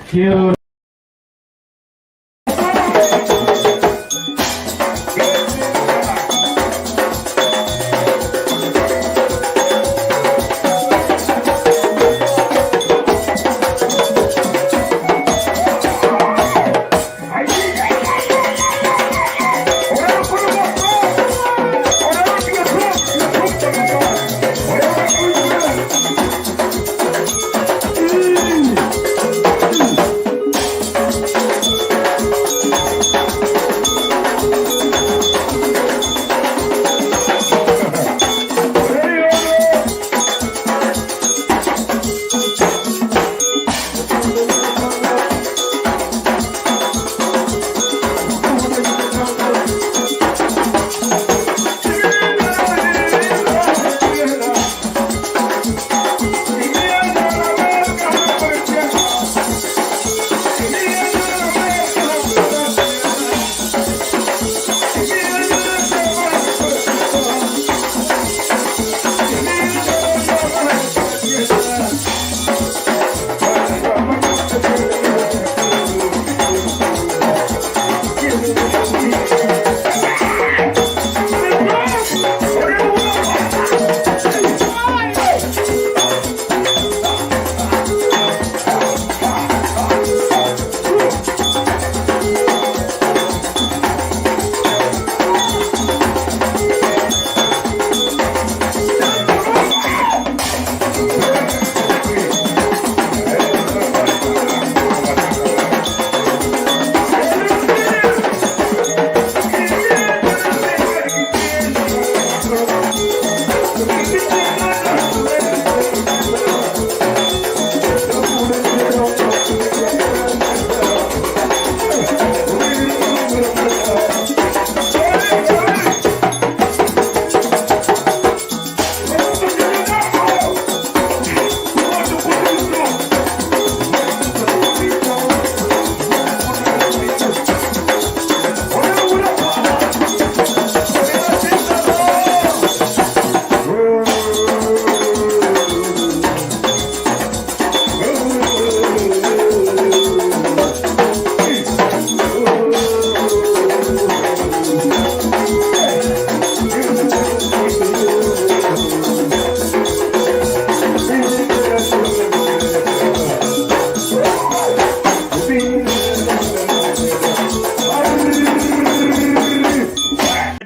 Cute.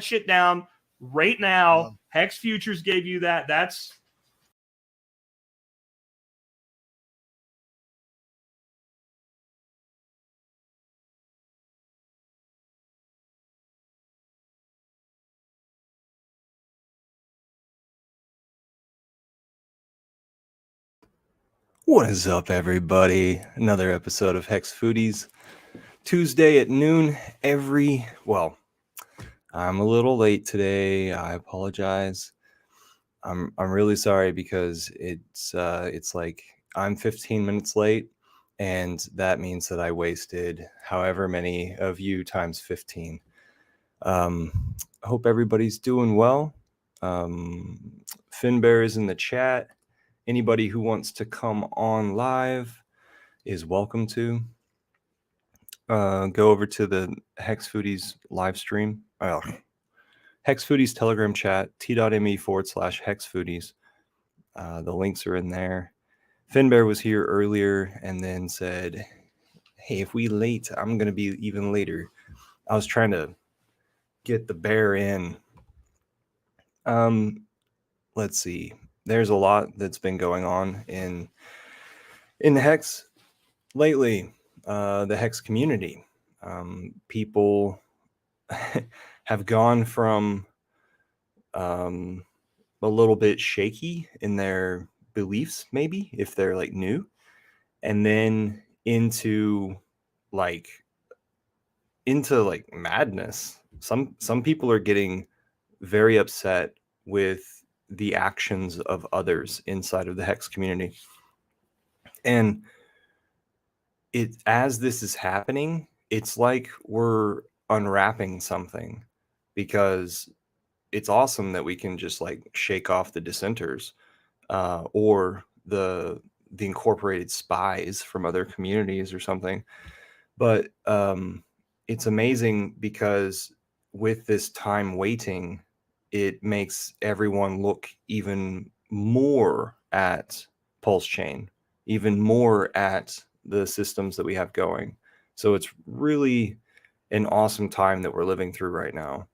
Shit down right now. Hex Futures gave you that. That's What is up, everybody? Another episode of Hex Foodies. Tuesday at noon I'm a little late today. I apologize. I'm really sorry because it's like I'm 15 minutes late, and that means that I wasted however many of you times 15. I hope everybody's doing well. Finbear is in the chat. Anybody who wants to come on live is welcome to. Go over to the Hex Foodies live stream. Hex Foodies Telegram chat, t.me/Hex Foodies. The links are in there. Finbear was here earlier and then said, hey, if we late, I'm going to be even later. I was trying to get the bear in. Let's see. There's a lot that's been going on in Hex lately. The Hex community. People have gone from a little bit shaky in their beliefs, maybe if they're like new, and then into madness. Some people are getting very upset with the actions of others inside of the Hex community. And as this is happening, it's like we're unwrapping something, because it's awesome that we can just like shake off the dissenters or the the incorporated spies from other communities or something. But it's amazing because with this time waiting, it makes everyone look even more at Pulse Chain, even more at the systems that we have going. So it's really an awesome time that we're living through right now,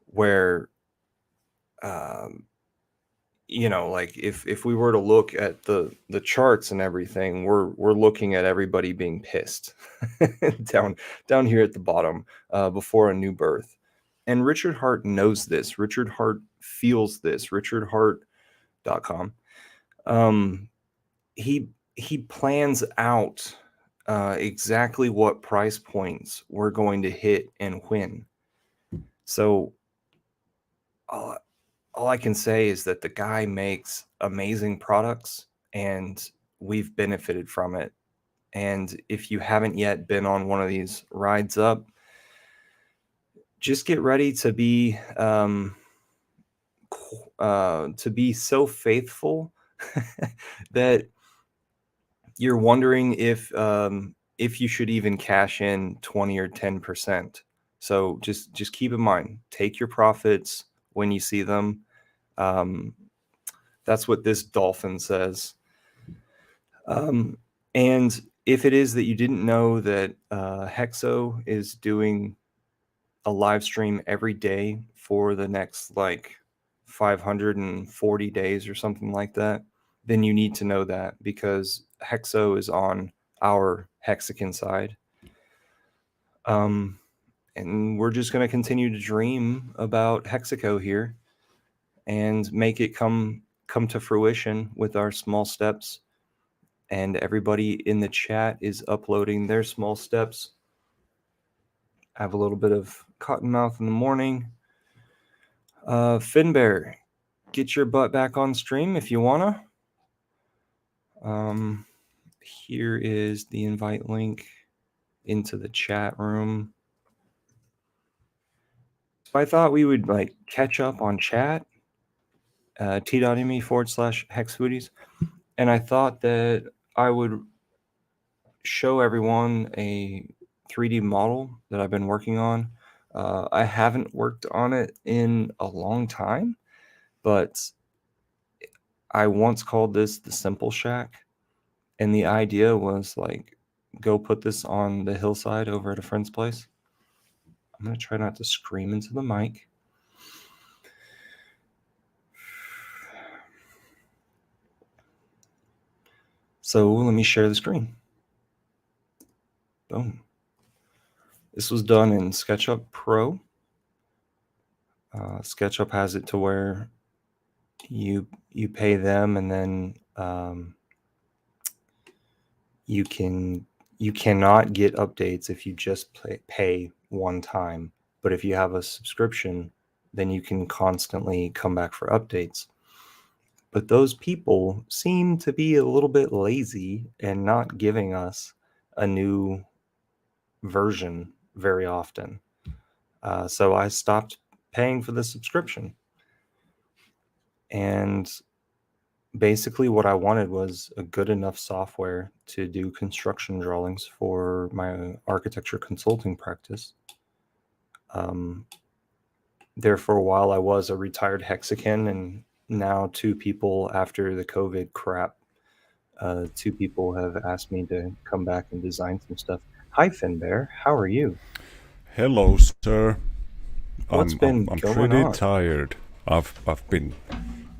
where like if we were to look at the charts and everything, we're looking at everybody being pissed down here at the bottom before a new birth. And Richard Hart knows this. Richard Hart feels this. RichardHart.com. He plans out exactly what price points we're going to hit and when. So all I can say is that the guy makes amazing products and we've benefited from it. And if you haven't yet been on one of these rides up, just get ready to be so faithful that you're wondering if you should even cash in 20 or 10%. So just keep in mind, take your profits when you see them. That's what this dolphin says. And if it is that you didn't know that Hexo is doing a live stream every day for the next like 540 days or something like that, then you need to know that, because Hexo is on our Hexagon side. And we're just going to continue to dream about Hexaco here and make it come to fruition with our small steps. And everybody in the chat is uploading their small steps. I have a little bit of cottonmouth in the morning. Finbear, get your butt back on stream if you wanna. Here is the invite link into the chat room. So I thought we would like catch up on chat. t.me/hexfoodies. And I thought that I would show everyone a 3D model that I've been working on. I haven't worked on it in a long time, but I once called this the Simple Shack. And the idea was like, go put this on the hillside over at a friend's place. I'm going to try not to scream into the mic. So let me share the screen. Boom. This was done in SketchUp Pro. SketchUp has it to where you pay them, and then you cannot get updates if you just pay one time. But if you have a subscription, then you can constantly come back for updates. But those people seem to be a little bit lazy and not giving us a new version very often. So I stopped paying for the subscription. And basically what I wanted was a good enough software to do construction drawings for my architecture consulting practice. There for a while I was a retired Hexagon, and now two people after the COVID crap, two people have asked me to come back and design some stuff. Hi, Finbear. How are you? Hello, sir. What's I'm going pretty on? tired. I've been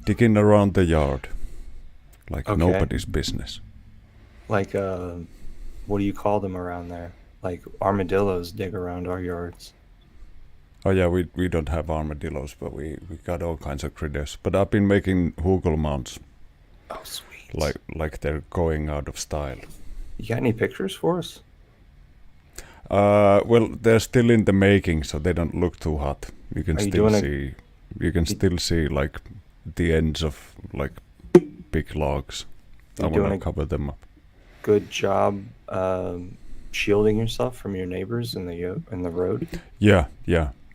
digging around the yard like Okay. nobody's business. Like, what do you call them around there? Like armadillos dig around our yards. Oh yeah, we don't have armadillos, but we got all kinds of critters. But I've been making hugel mounts Oh, sweet. like they're going out of style. You got any pictures for us? Well, they're still in the making, so they don't look too hot. You can Are you still doing see you can still see like the ends of like big logs. I You doing wanna a cover them up. good job shielding yourself from your neighbors in the road? Yeah.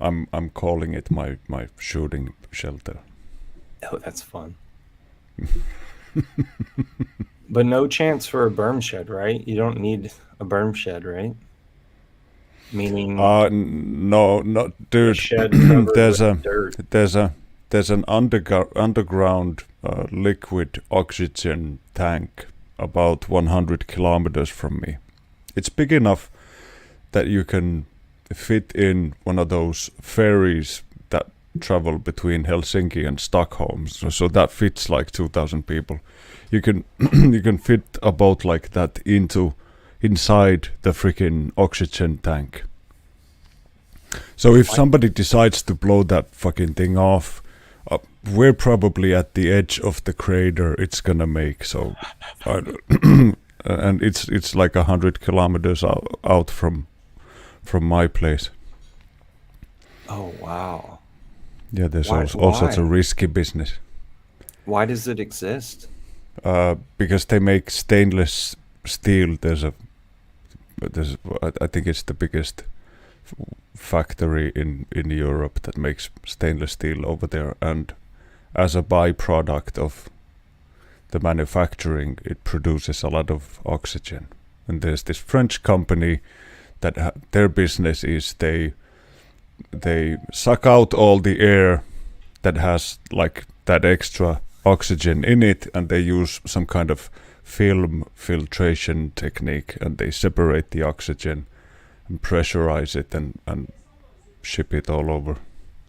I'm calling it my shooting shelter. Oh, that's fun. But no chance for a berm shed, right? You don't need a berm shed, right? Meaning No, no, a dude. shed covered there's with a dirt. there's an underground liquid oxygen tank about 100 kilometers from me. It's big enough that you can fit in one of those ferries that travel between Helsinki and Stockholm. So that fits like 2,000 people. You can you can fit a boat like that inside the freaking oxygen tank. So if somebody decides to blow that fucking thing off, we're probably at the edge of the crater it's gonna make. So, and it's like 100 kilometers out from my place. Oh wow! Yeah, there's Why- all sorts of why? risky business. Why does it exist? Because they make stainless steel. I think it's the biggest factory in Europe that makes stainless steel over there, and as a byproduct of the manufacturing, it produces a lot of oxygen. And there's this French company that their business is they suck out all the air that has like that extra oxygen in it, and they use some kind of film filtration technique, and they separate the oxygen and pressurize it and ship it all over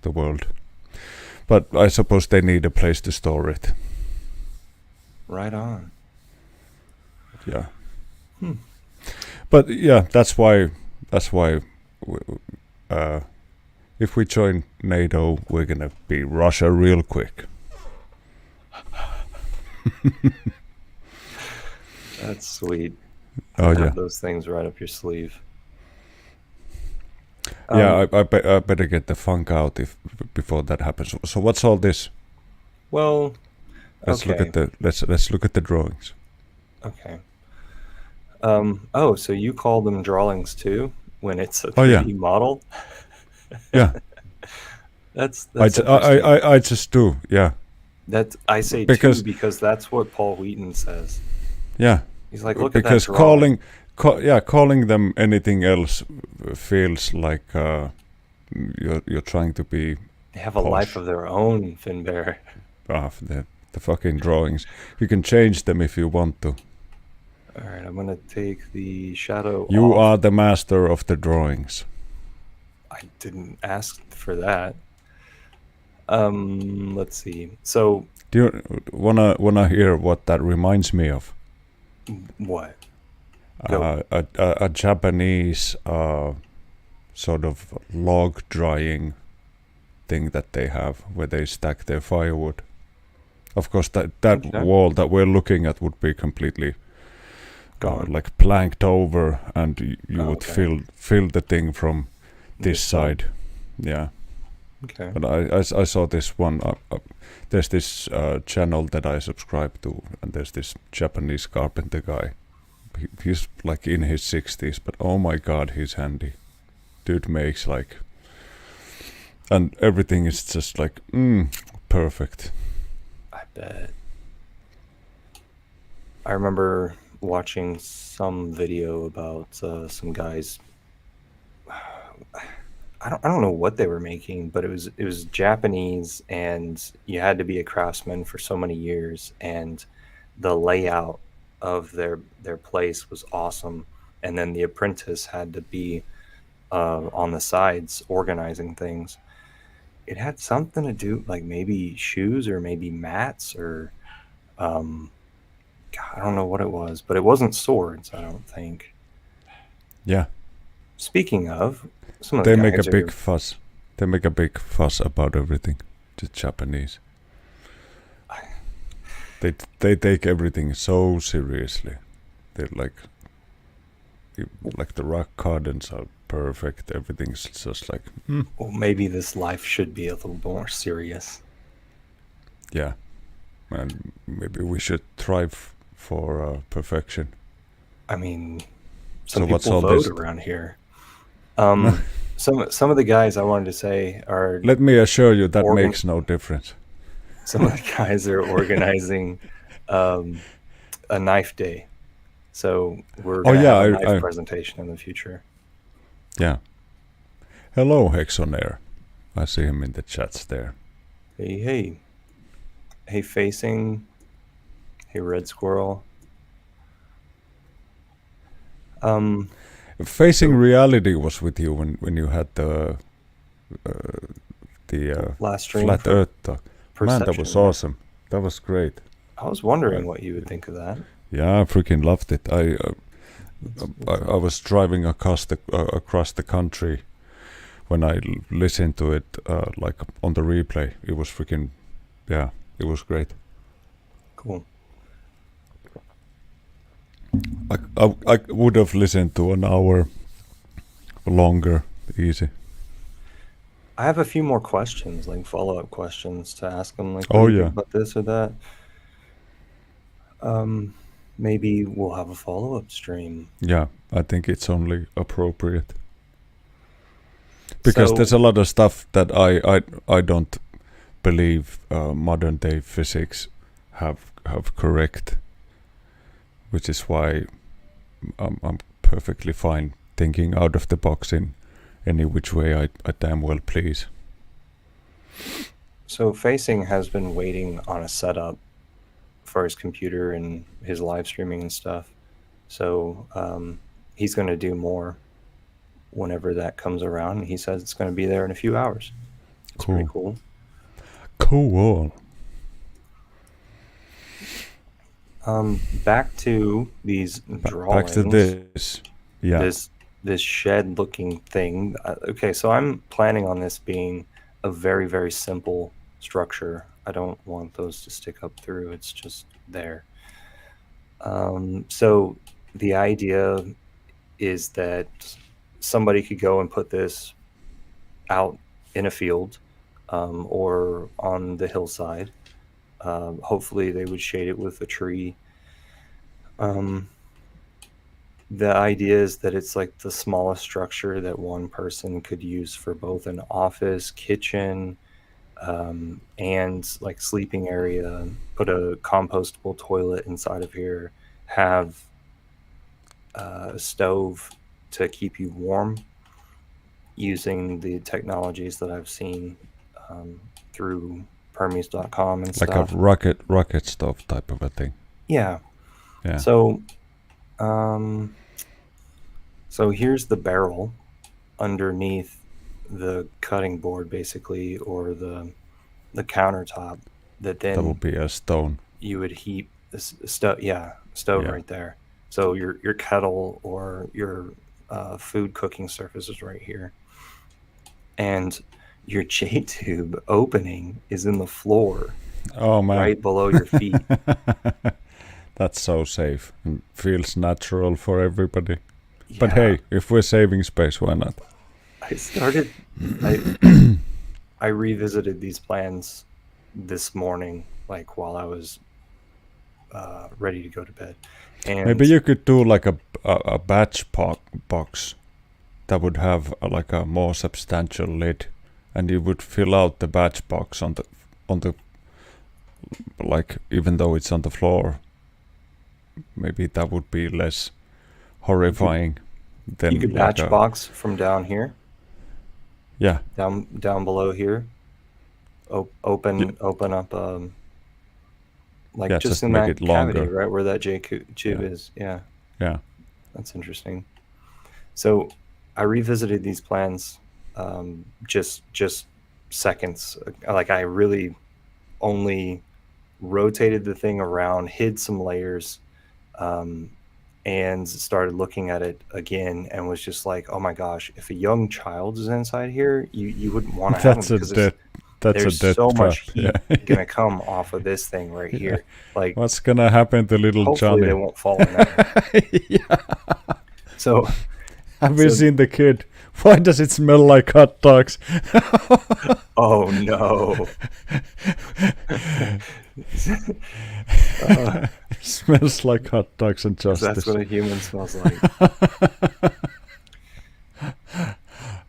the world. But I suppose they need a place to store it. Right on. Yeah. But yeah, that's why if we join NATO, we're gonna be Russia real quick. That's sweet. Oh Have yeah. those things right up your sleeve. Yeah, I better get the funk out before that happens. So what's all this? Well, Let's look okay. at let's look at the drawings. Okay. Oh, so you call them drawings too when it's a Oh, yeah. 3D model? Yeah, That's I interesting. I just do. Yeah, I say because- two because that's what Paul Wheaton says. yeah. He's like, look at that Because drawing. calling them anything else feels like you're trying to be They have a posh. life of their own, Finbear. The fucking drawings. You can change them if you want to. All right, I'm gonna take the shadow You off. are the master of the drawings. I didn't ask for that. Let's see. So Do you wanna hear what that reminds me of? what? Go. A Japanese sort of log drying thing that they have where they stack their firewood. Of course, that Okay. wall that we're looking at would be completely Gone. like planked over, and you Oh, would okay. fill the thing from this This side. side. Yeah, Okay. but I saw this one. There's this channel that I subscribe to, and there's this Japanese carpenter guy. He's like in his 60s, but oh my god, he's handy. Dude makes like, and everything is just like perfect. I bet. I remember watching some video about some guys. I don't know what they were making, but it was Japanese, and you had to be a craftsman for so many years, and the layout of their place was awesome, and then the apprentice had to be on the sides organizing things. It had something to do like maybe shoes or maybe mats or God, I don't know what it was, but it wasn't swords, I don't think. Yeah, Speaking of, some of the they make a guys big are, fuss. They make a big fuss about everything. The Japanese. They take everything so seriously. They're like the rock gardens are perfect. Everything's just like well, maybe this life should be a little more serious. yeah, and maybe we should strive for perfection. I mean, So some what's people all vote this? around here. Some of the guys I wanted to say are Let me assure you that Organ- makes no difference. some of the guys are organizing a knife day. So we're Oh, going to yeah, have a knife I presentation in the future. yeah. Hello, Hexonair. I see him in the chats there. Hey, hey. Hey, Facing. Hey, Red Squirrel. Facing So Reality was with you when you had the last stream Flat for Earth talk. Man, that was Perception, right? awesome. That was great. I was wondering I, what you would think of that. yeah, I freaking loved it. It's I was driving across the country when I listened to it, like on the replay. It was freaking, yeah, it was great. cool. I would have listened to an hour longer, easy. I have a few more questions, like follow-up questions to ask them, like, what Oh do you yeah, think about this or that? Maybe we'll have a follow-up stream. yeah. I think it's only appropriate because there's So, a lot of stuff that I don't believe modern day physics have correct, which is why I'm perfectly fine thinking out of the box in any which way I damn well please. so Facing has been waiting on a setup for his computer and his live streaming and stuff. So, he's going to do more whenever that comes around. He says it's going to be there in a few hours. It's pretty Cool. cool. Cool. Back to these Back to drawings. this. Yeah. This shed looking thing. Okay, so I'm planning on this being a very, very simple structure. I don't want those to stick up through. It's just there. So the idea is that somebody could go and put this out in a field, or on the hillside. Hopefully they would shade it with a tree. The idea is that it's like the smallest structure that one person could use for both an office, kitchen, and like sleeping area. Put a compostable toilet inside of here. Have a stove to keep you warm using the technologies that I've seen through Permies.com and Like stuff. a rocket stove type of a thing. Yeah. Yeah. So, so here's the barrel underneath the cutting board, basically, or the countertop that That then would be a stone. you would heat this stove. Yeah, stove Yeah. right there. So your kettle or your food cooking surface is right here, and your J tube opening is in the floor, Oh man. right below your feet. That's so safe and feels natural for everybody. But Yeah. hey, if we're saving space, why not? I revisited these plans this morning, like while I was ready to go to bed. And Maybe you could do like a batch box that would have like a more substantial lid, and you would fill out the batch box on the like, even though it's on the floor. Maybe that would be less horrifying than you could like batch box from down here, yeah. down below here. Open up like Yeah, just just in make that it cavity, longer. right where that J tube Yeah. is. Yeah, Yeah. that's interesting. So I revisited these plans just seconds. Like I really only rotated the thing around, hid some layers, and started looking at it again, and was just like, oh my gosh, if a young child is inside here, you wouldn't want to have That's them a because death. That's a there's death so trap. much heat Yeah. gonna come off of this thing right here. Like What's gonna happen to little hopefully Johnny? they won't fall in there. Yeah. So Have you So- seen the kid? Why does it smell like hot dogs? oh no. Smells like hot dogs and 'Cause justice. that's what a human smells like.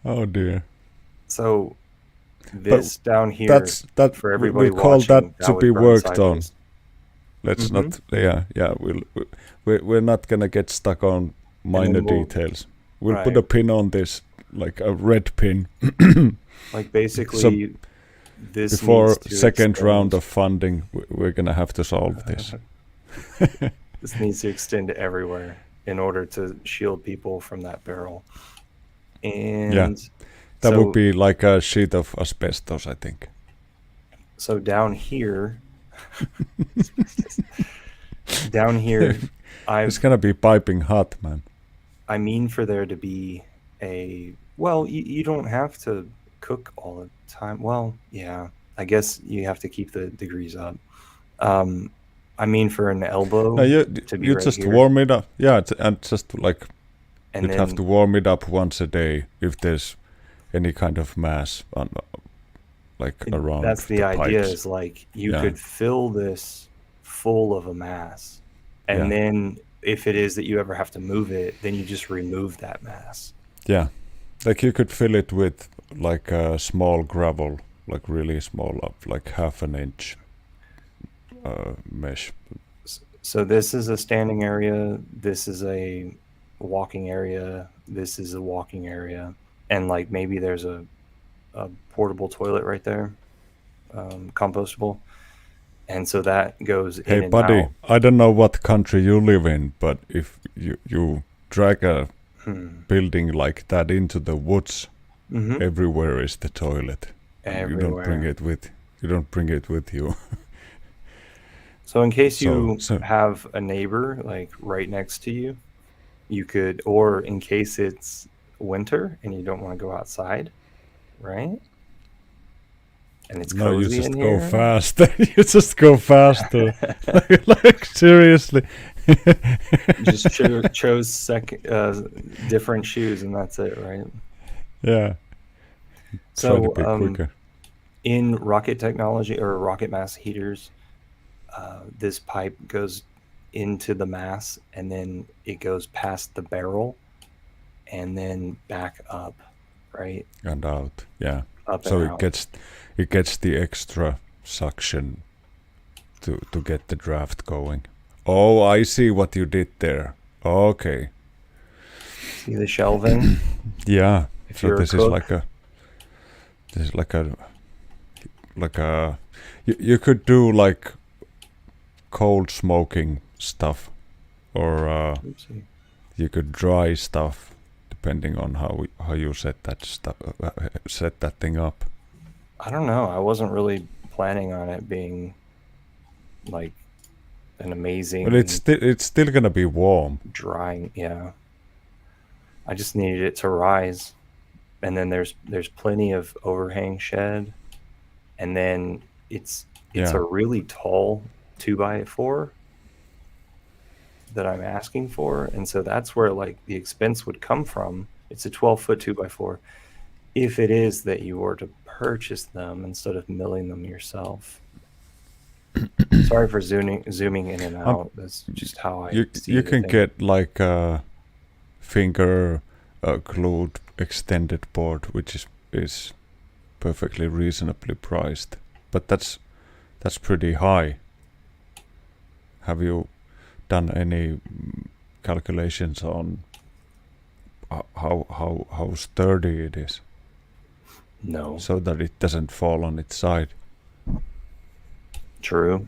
Oh dear. So this down here That's that for everybody we call watching, that to would be run worked on. sideways. Let's Mhm. not. Yeah. We're not gonna get stuck on minor then we'll- details. We'll put right. a pin on this, like a red pin, Like basically, this before needs to second round extend- of funding. We're gonna have to solve this. This needs to extend everywhere in order to shield people from that barrel. And That so, would be like a sheet of asbestos, I think. so down here, down here, It's gonna be piping hot, man. I mean for there to be a, well, you don't have to cook all the time. Well, yeah, I guess you have to keep the degrees up. I mean for an elbow No, to be you right just here, warm it up. Yeah, and just like and you'd then have to warm it up once a day if there's any kind of mass on, like around. that's the idea pipes. is like you Yeah. could fill this full of a mass, and Yeah. then if it is that you ever have to move it, then you just remove that mass. Yeah, like you could fill it with like a small gravel, like really small, up like half an inch mesh. So this is a standing area, this is a walking area, this is a walking area, and like maybe there's a portable toilet right there, compostable, and so that goes in Hey, and buddy, out. I don't know what country you live in, but if you drag a building like that into the woods, Mm-hmm. everywhere is the toilet. You don't bring Everywhere. it with. You don't bring it with you. So in case you So- have a neighbor like right next to you, you could, or in case it's winter and you don't want to go outside, right? And it's No, you cozy just in go here. faster. You just go faster. Like seriously. Just chose different shoes and that's it, right? Yeah. So, Try to be quicker. In rocket technology or rocket mass heaters, this pipe goes into the mass and then it goes past the barrel and then back up, right? And out. Yeah. Up So and it out. gets the extra suction to get the draft going. Oh, I see what you did there. Okay. See the shelving? Yeah. If So you're a this is cook, like a you could do like cold smoking stuff, or oopsie. you could dry stuff depending on how you set that thing up. I don't know. I wasn't really planning on it being like an amazing Well, it's still gonna be warm. drying. Yeah. I just needed it to rise. And then there's plenty of overhang shed. And then it's Yeah. a really tall 2x4 that I'm asking for. And so that's where like the expense would come from. It's a 12-foot 2x4. If it is that you were to purchase them instead of milling them yourself. Sorry for zooming in and out. That's just how I see You the can thing. get like a finger glued extended board, which is perfectly reasonably priced, but that's pretty high. Have you done any calculations on how sturdy it is, No. so that it doesn't fall on its side? True.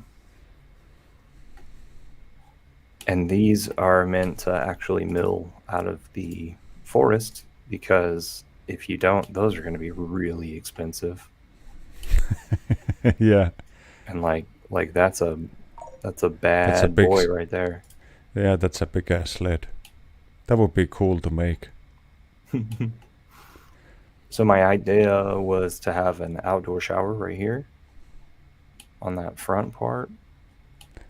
And these are meant to actually mill out of the forest, because if you don't, those are going to be really expensive. Yeah, And like that's a bad big boy right there. yeah, that's a big ass sled. That would be cool to make. So my idea was to have an outdoor shower right here on that front part.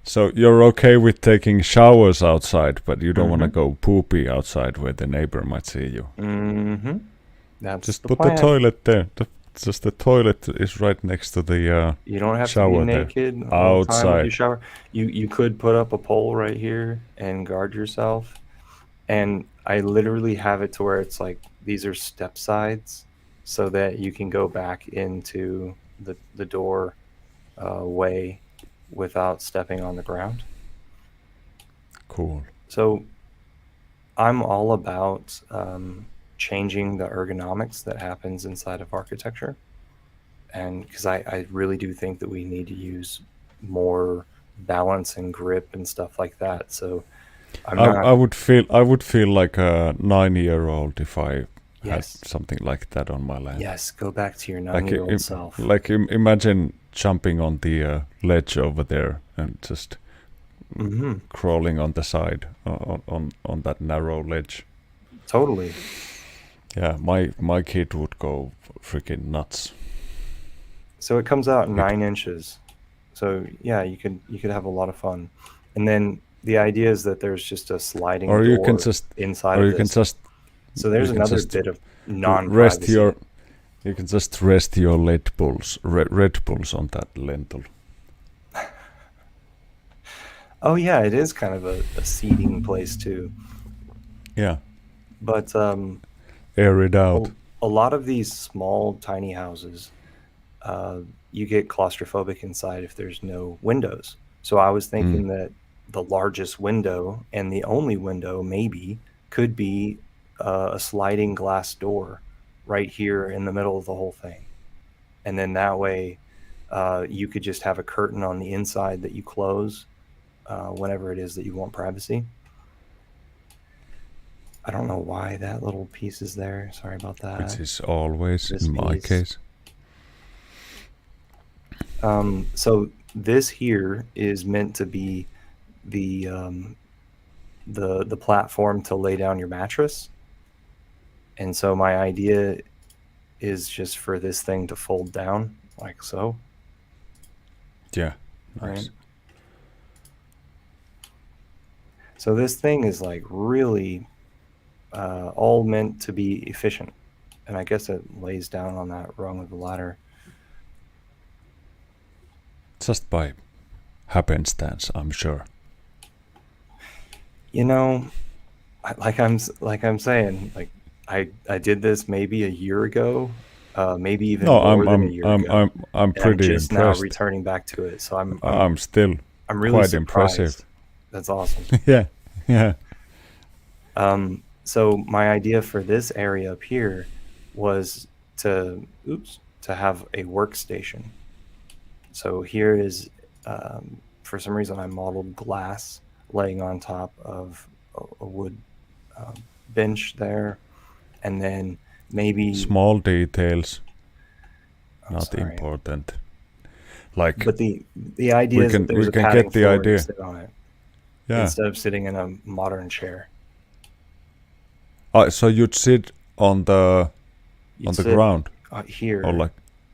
So you're okay with taking showers outside, but you don't want to Mhm. go poopy outside where the neighbor might see you. Mm-hmm. That's Just the put plan. the toilet there. Just the toilet is right next to the. You don't have to shower be there. naked all the time with Outside. your shower. You could put up a pole right here and guard yourself. And I literally have it to where it's like these are step sides, so that you can go back into the door way without stepping on the ground. Cool. So I'm all about changing the ergonomics that happens inside of architecture. And because I really do think that we need to use more balance and grip and stuff like that. So I'm not. I would feel like a 9-year-old if I had Yes. something like that on my land. Yes, go back to your Like 9-year-old self. imagine jumping on the ledge over there and just Hmm. crawling on the side on that narrow ledge. Totally. Yeah, my kid would go freaking nuts. So it comes out 9 inches. So yeah, you could have a lot of fun. And then the idea is that there's just a sliding Or door you can just inside or of you can this. just So there's you can another just bit of rest non-privacy. you can just rest your Red Bulls on that lentil. Oh yeah, it is kind of a seating place too. Yeah, But air it out. a lot of these small, tiny houses, you get claustrophobic inside if there's no windows. So I was thinking that the largest window and the only window maybe could be a sliding glass door right here in the middle of the whole thing. And then that way, you could just have a curtain on the inside that you close whenever it is that you want privacy. I don't know why that little piece is there. Sorry about that. Which is always this in my piece. case. So this here is meant to be the platform to lay down your mattress. And so my idea is just for this thing to fold down like so. Yeah, nice. Right. So this thing is like really all meant to be efficient. And I guess it lays down on that rung of the ladder. Just by happenstance, I'm sure. You know, like I'm saying, like I did this maybe a year ago, maybe even No, more than a year ago. I'm And I'm pretty just now impressed. returning back to it. So I'm still I'm really quite surprised. impressive. That's awesome. Yeah, yeah. So my idea for this area up here was to have a workstation. So here is, for some reason, I modeled glass laying on top of a wood bench there, and then maybe Small details, I'm not sorry. important. Like, But the idea We is can- that there's we a can padding get the floor to idea. sit on it yeah. instead of sitting in a modern chair. So you'd sit on the You'd sit ground, here. or like,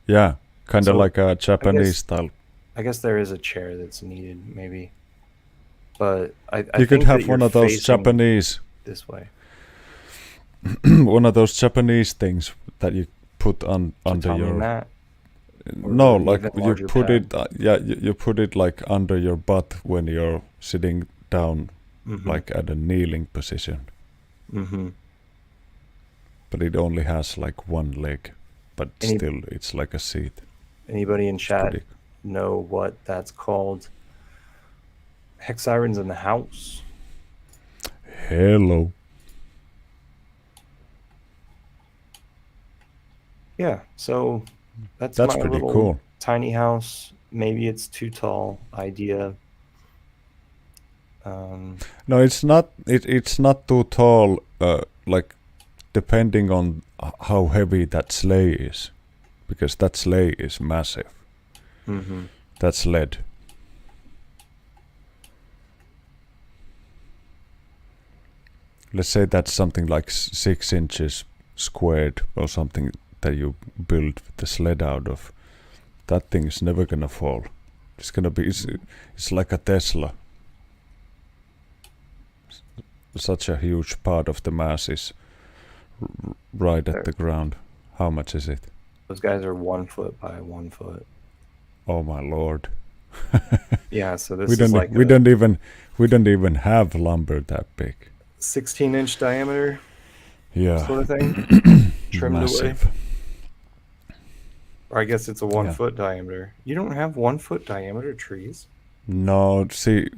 yeah, kind of So, like a Japanese style. I guess there is a chair that's needed, maybe. But I You could think have that one you're of those facing Japanese, this way. one of those Japanese things that you put on under Tatami your. mat. No, or like even you larger put pad. it. Yeah, you put it like under your butt when you're sitting down, Mhm. like at a kneeling position. Mm-hmm. But it only has like one leg, but Any- still it's like a seat. Anybody in chat Pretty- know what that's called? Hex sirens in the house. Hello. Yeah, so that's That's my pretty little cool. tiny house. Maybe it's too tall idea. No, it's not. It's not too tall. Like depending on how heavy that sleigh is, because that sleigh is massive. Mm-hmm. That's lead. Let's say that's something like 6 inches squared or something that you build the sled out of. That thing is never gonna fall. It's gonna be. It's like a Tesla. Such a huge part of the mass is right at the ground. How much is it? Those guys are 1 foot by 1 foot. Oh my lord! Yeah, so this we is don't. like We a don't even have lumber that big. 16-inch diameter Yeah, sort of thing, trimmed away. massive. Or I guess it's a 1 Yeah. foot diameter. You don't have 1 foot diameter trees. No, see,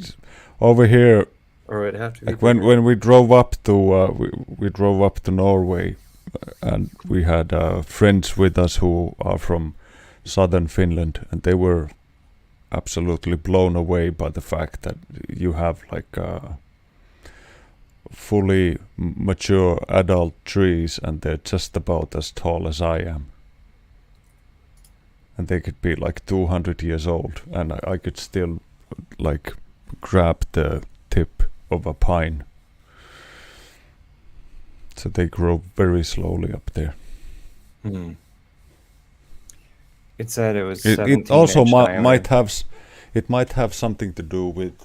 over here, or it'd have to be like when bigger. when we drove up to we drove up to Norway, and we had friends with us who are from southern Finland, and they were absolutely blown away by the fact that you have like fully mature adult trees, and they're just about as tall as I am, and they could be like 200 years old, and I could still like grab the tip of a pine. So they grow very slowly up there. Hmm. It said it was It 17 also inch diameter. it might have something to do with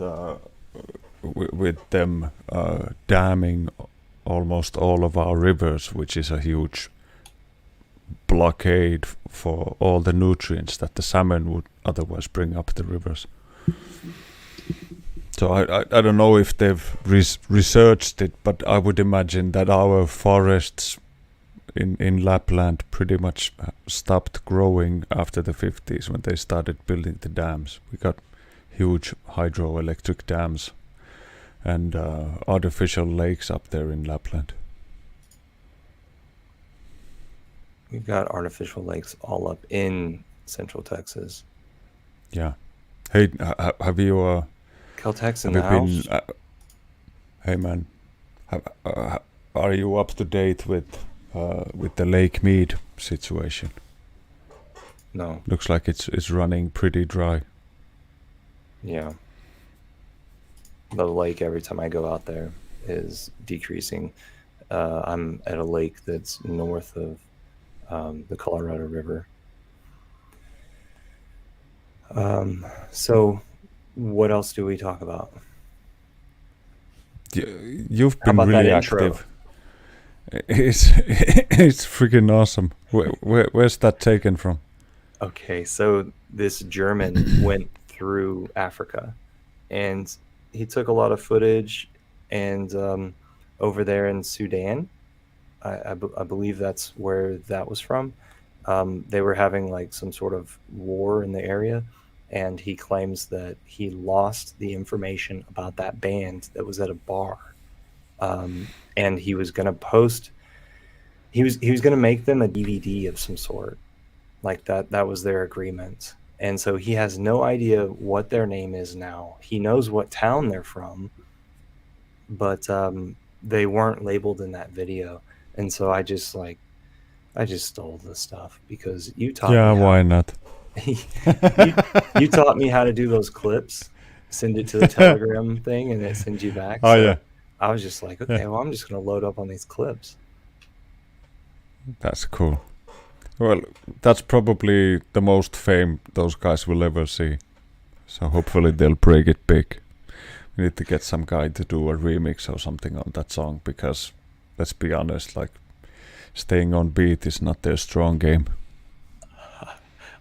them damming almost all of our rivers, which is a huge blockade for all the nutrients that the salmon would otherwise bring up the rivers. So I don't know if they've researched it, but I would imagine that our forests in Lapland pretty much stopped growing after the 50s when they started building the dams. We got huge hydroelectric dams and artificial lakes up there in Lapland. We've got artificial lakes all up in Central Texas. Yeah. Hey, have you Caltech's in have the you house. been? Hey man, are you up to date with the Lake Mead situation? No. Looks like it's running pretty dry. Yeah. The lake, every time I go out there, is decreasing. I'm at a lake that's north of the Colorado River. So, what else do we talk about? You've How been about that really intro? active. It's freaking awesome. Where's that taken from? Okay, so this German went through Africa, and he took a lot of footage, and over there in Sudan, I believe that's where that was from. They were having like some sort of war in the area, and he claims that he lost the information about that band that was at a bar, and he was going to post. He was going to make them a DVD of some sort, like that was their agreement. And so he has no idea what their name is now. He knows what town they're from, but they weren't labeled in that video. And so I just stole the stuff because you taught Yeah, me why not? you taught me how to do those clips, send it to the Telegram thing, and it sends you back. Oh So yeah, I was just like, okay, well, I'm just going to load up on these clips. that's cool. Well, that's probably the most fame those guys will ever see. So hopefully they'll break it big. We need to get some guy to do a remix or something on that song because, let's be honest, like staying on beat is not their strong game.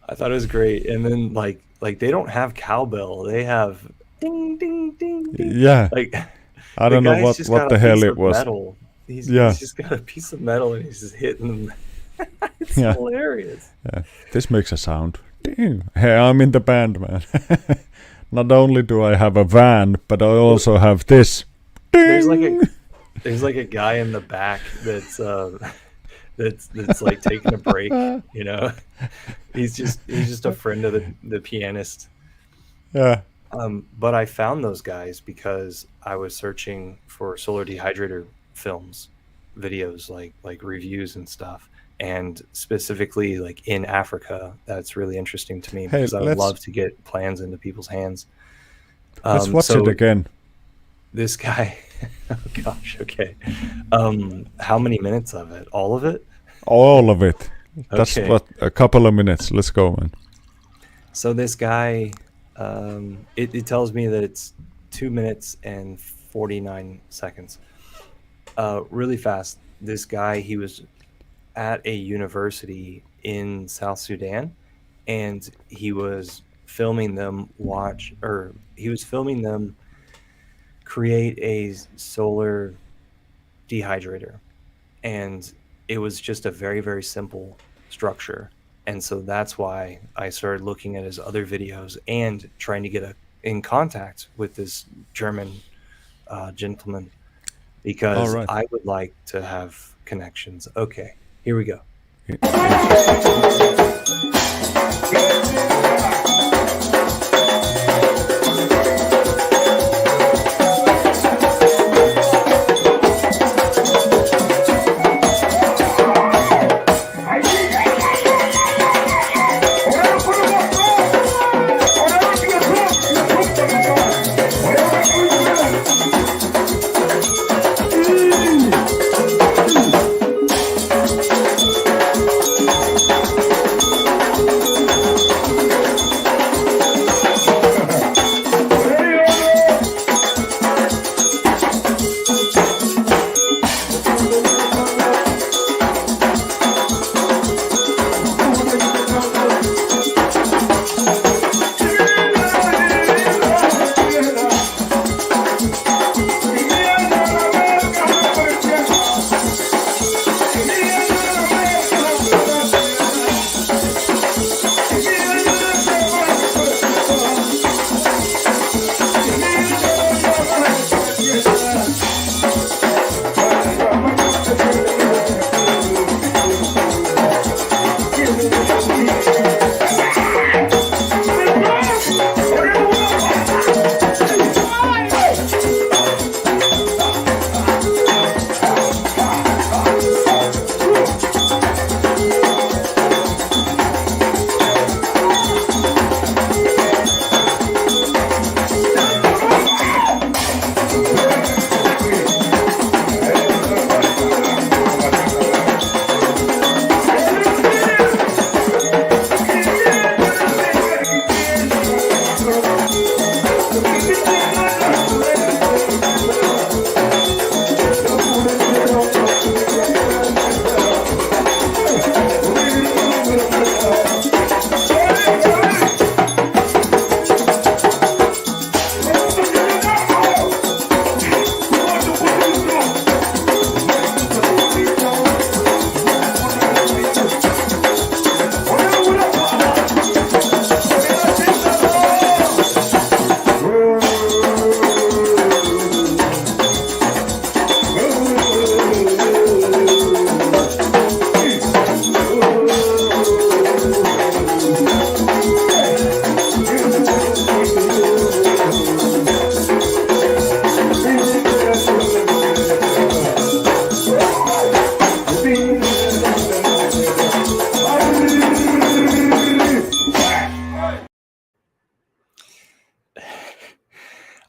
I thought it was great. And then like they don't have cowbell. They have ding ding ding ding. Yeah, Like I the don't know guy's just what got the a hell piece it of was. metal. He's Yeah. just got a piece of metal and he's just hitting them. It's Yeah. hilarious. Yeah. This makes a sound. Ding. Hey, I'm in the band, man. Not only do I have a van, but I also have this. There's like Ding. there's like a guy in the back that's that's like taking a break, you know. He's just a friend of the pianist. Yeah. But I found those guys because I was searching for solar dehydrator films, videos, like reviews and stuff, and specifically like in Africa. That's really interesting to me Hey, because I would let's- love to get plans into people's hands. Let's watch so it again. This guy, oh gosh, okay. How many minutes of it? All of it? All of it. That's Okay. what, a couple of minutes. Let's go, man. So this guy, it tells me that it's 2 minutes and 49 seconds. Really fast. This guy, he was at a university in South Sudan, and he was filming them create a solar dehydrator. And it was just a very, very simple structure. And so that's why I started looking at his other videos and trying to get in contact with this German gentleman All because right. I would like to have connections. Okay, here we go. Interesting.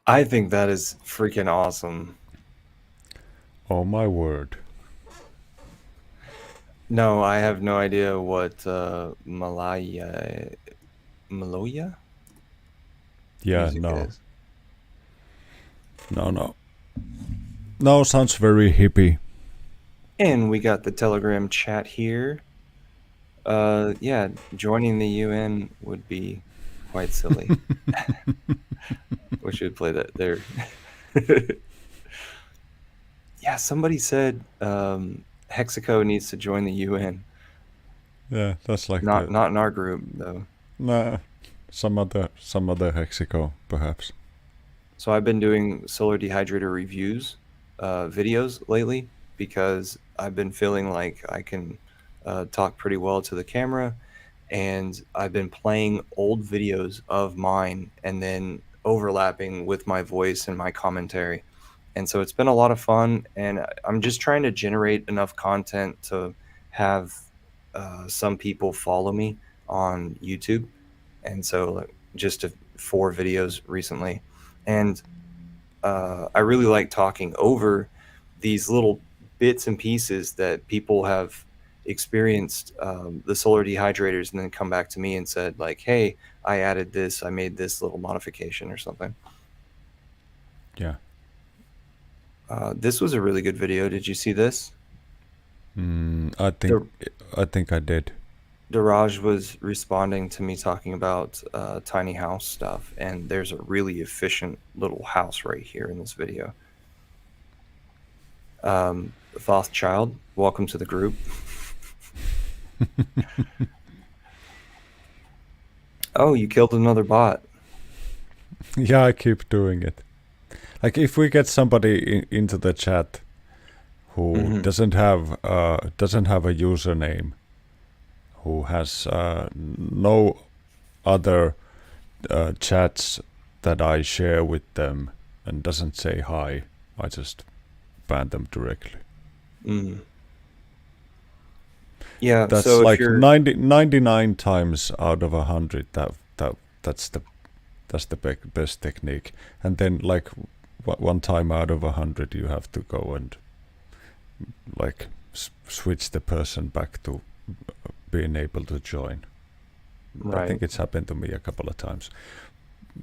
I think that is freaking awesome. Oh my word. No, I have no idea what Maloya Yeah, music no. is. No. No, sounds very hippie. And we got the Telegram chat here. Yeah, joining the UN would be quite silly. We should play that there. Yeah, somebody said Hexaco needs to join the UN. Yeah, that's like Not the, not in our group though. nah, some other Hexico, perhaps. So I've been doing solar dehydrator reviews videos lately because I've been feeling like I can talk pretty well to the camera, and I've been playing old videos of mine and then overlapping with my voice and my commentary. And so it's been a lot of fun, and I'm just trying to generate enough content to have some people follow me on YouTube. And so like, just 4 videos recently. And I really like talking over these little bits and pieces that people have experienced the solar dehydrators and then come back to me and said like, hey, I added this, I made this little modification or something. Yeah. This was a really good video. Did you see this? I think I did. Daraj was responding to me talking about tiny house stuff, and there's a really efficient little house right here in this video. Thoth Child, welcome to the group. Oh, you killed another bot. Yeah, I keep doing it. Like if we get somebody into the chat who Mhm. doesn't have a username, who has no other chats that I share with them, and doesn't say hi, I just ban them directly. Mm. Yeah. That's So if like you're 99 times out of 100. That's the best technique. And then like one time out of 100, you have to go and like switch the person back to being able to join. I right, think it's happened to me a couple of times,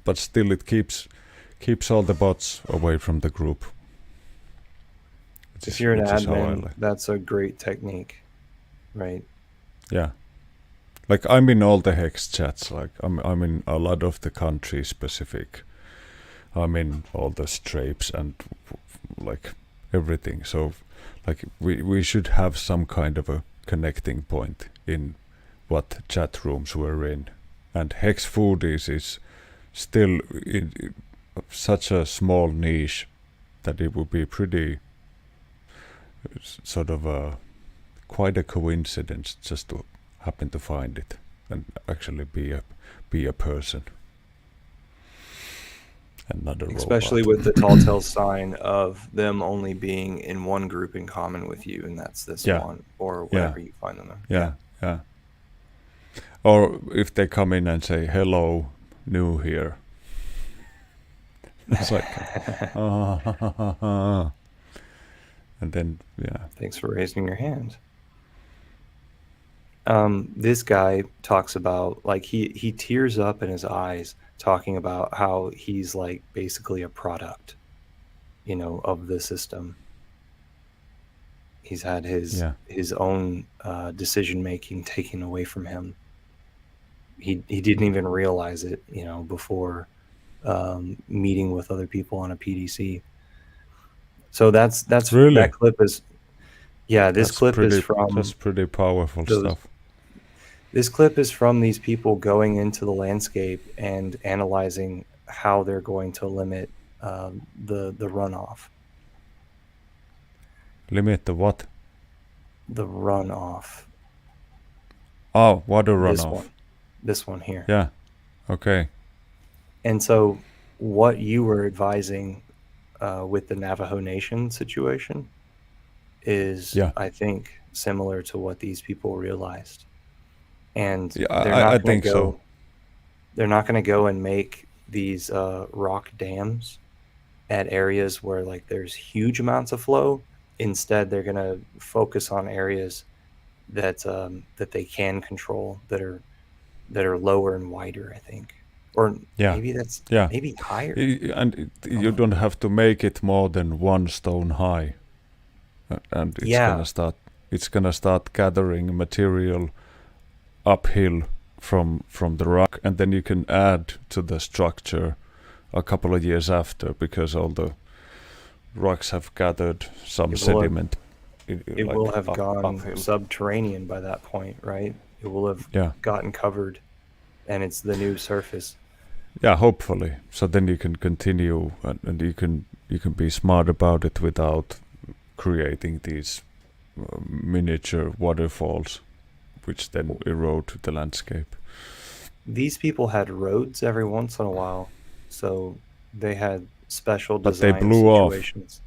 but still it keeps all the bots away from the group. if you're an which is how I admin, like. that's a great technique, right? Yeah, like I'm in all the hex chats. Like I'm in a lot of the country specific. I'm in all the strapes and like everything. So like we should have some kind of a connecting point in what chat rooms we're in. And Hex Foodies is still in such a small niche that it would be pretty sort of quite a coincidence just to happen to find it and actually be a person and not a Especially robot. with the tall tale sign of them only being in one group in common with you, and that's this Yeah. one or Yeah. whatever you find them in. Yeah. Or if they come in and say, hello, new here. It's like, and then, yeah. Thanks for raising your hand. This guy talks about, like, he tears up in his eyes talking about how he's like basically a product, of the system. He's had his own decision making taken away from him. He didn't even realize it, before meeting with other people on a PDC. So that's Really? that clip is, yeah. This That's clip is pretty- from That's pretty powerful those- stuff. This clip is from these people going into the landscape and analyzing how they're going to limit the runoff. Limit the what? The runoff. Oh, water This runoff. one. This one here. Yeah. Okay. And so what you were advising with the Navajo Nation situation is, Yeah. I think, similar to what these people realized. And Yeah, they're I not going think to so. go. They're not going to go and make these rock dams at areas where like there's huge amounts of flow. Instead, they're going to focus on areas that that they can control, that are lower and wider, I think, or Yeah. maybe that's Yeah. maybe higher. And you don't have to make it more than 1 stone high. And it's Yeah. gonna start gathering material uphill from the rock, and then you can add to the structure a couple of years after, because all the rocks have gathered some It will have- sediment. It will have gone uphill. subterranean by that point, right? It will have Yeah. gotten covered, and it's the new surface. Yeah, hopefully. So then you can continue, and you can be smart about it without creating these miniature waterfalls, which then erode the landscape. These people had roads every once in a while, so they had special But they design blew off. situations.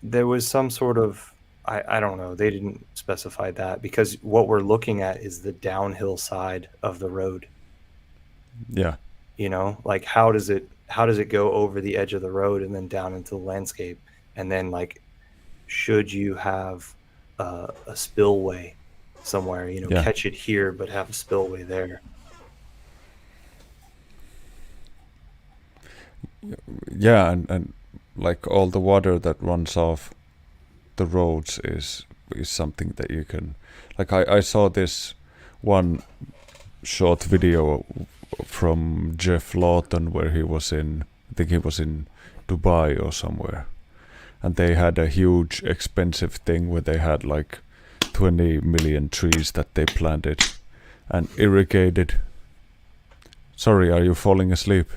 There was some sort of, I don't know, they didn't specify that, because what we're looking at is the downhill side of the road. Yeah, Like how does it go over the edge of the road and then down into the landscape, and then like should you have a spillway somewhere, Yeah. catch it here but have a spillway there. yeah, and like all the water that runs off the roads is something that you can, like I saw this one short video from Jeff Lawton where he was in, I think he was in Dubai or somewhere, and they had a huge expensive thing where they had like 20 million trees that they planted and irrigated Sorry, are you falling asleep?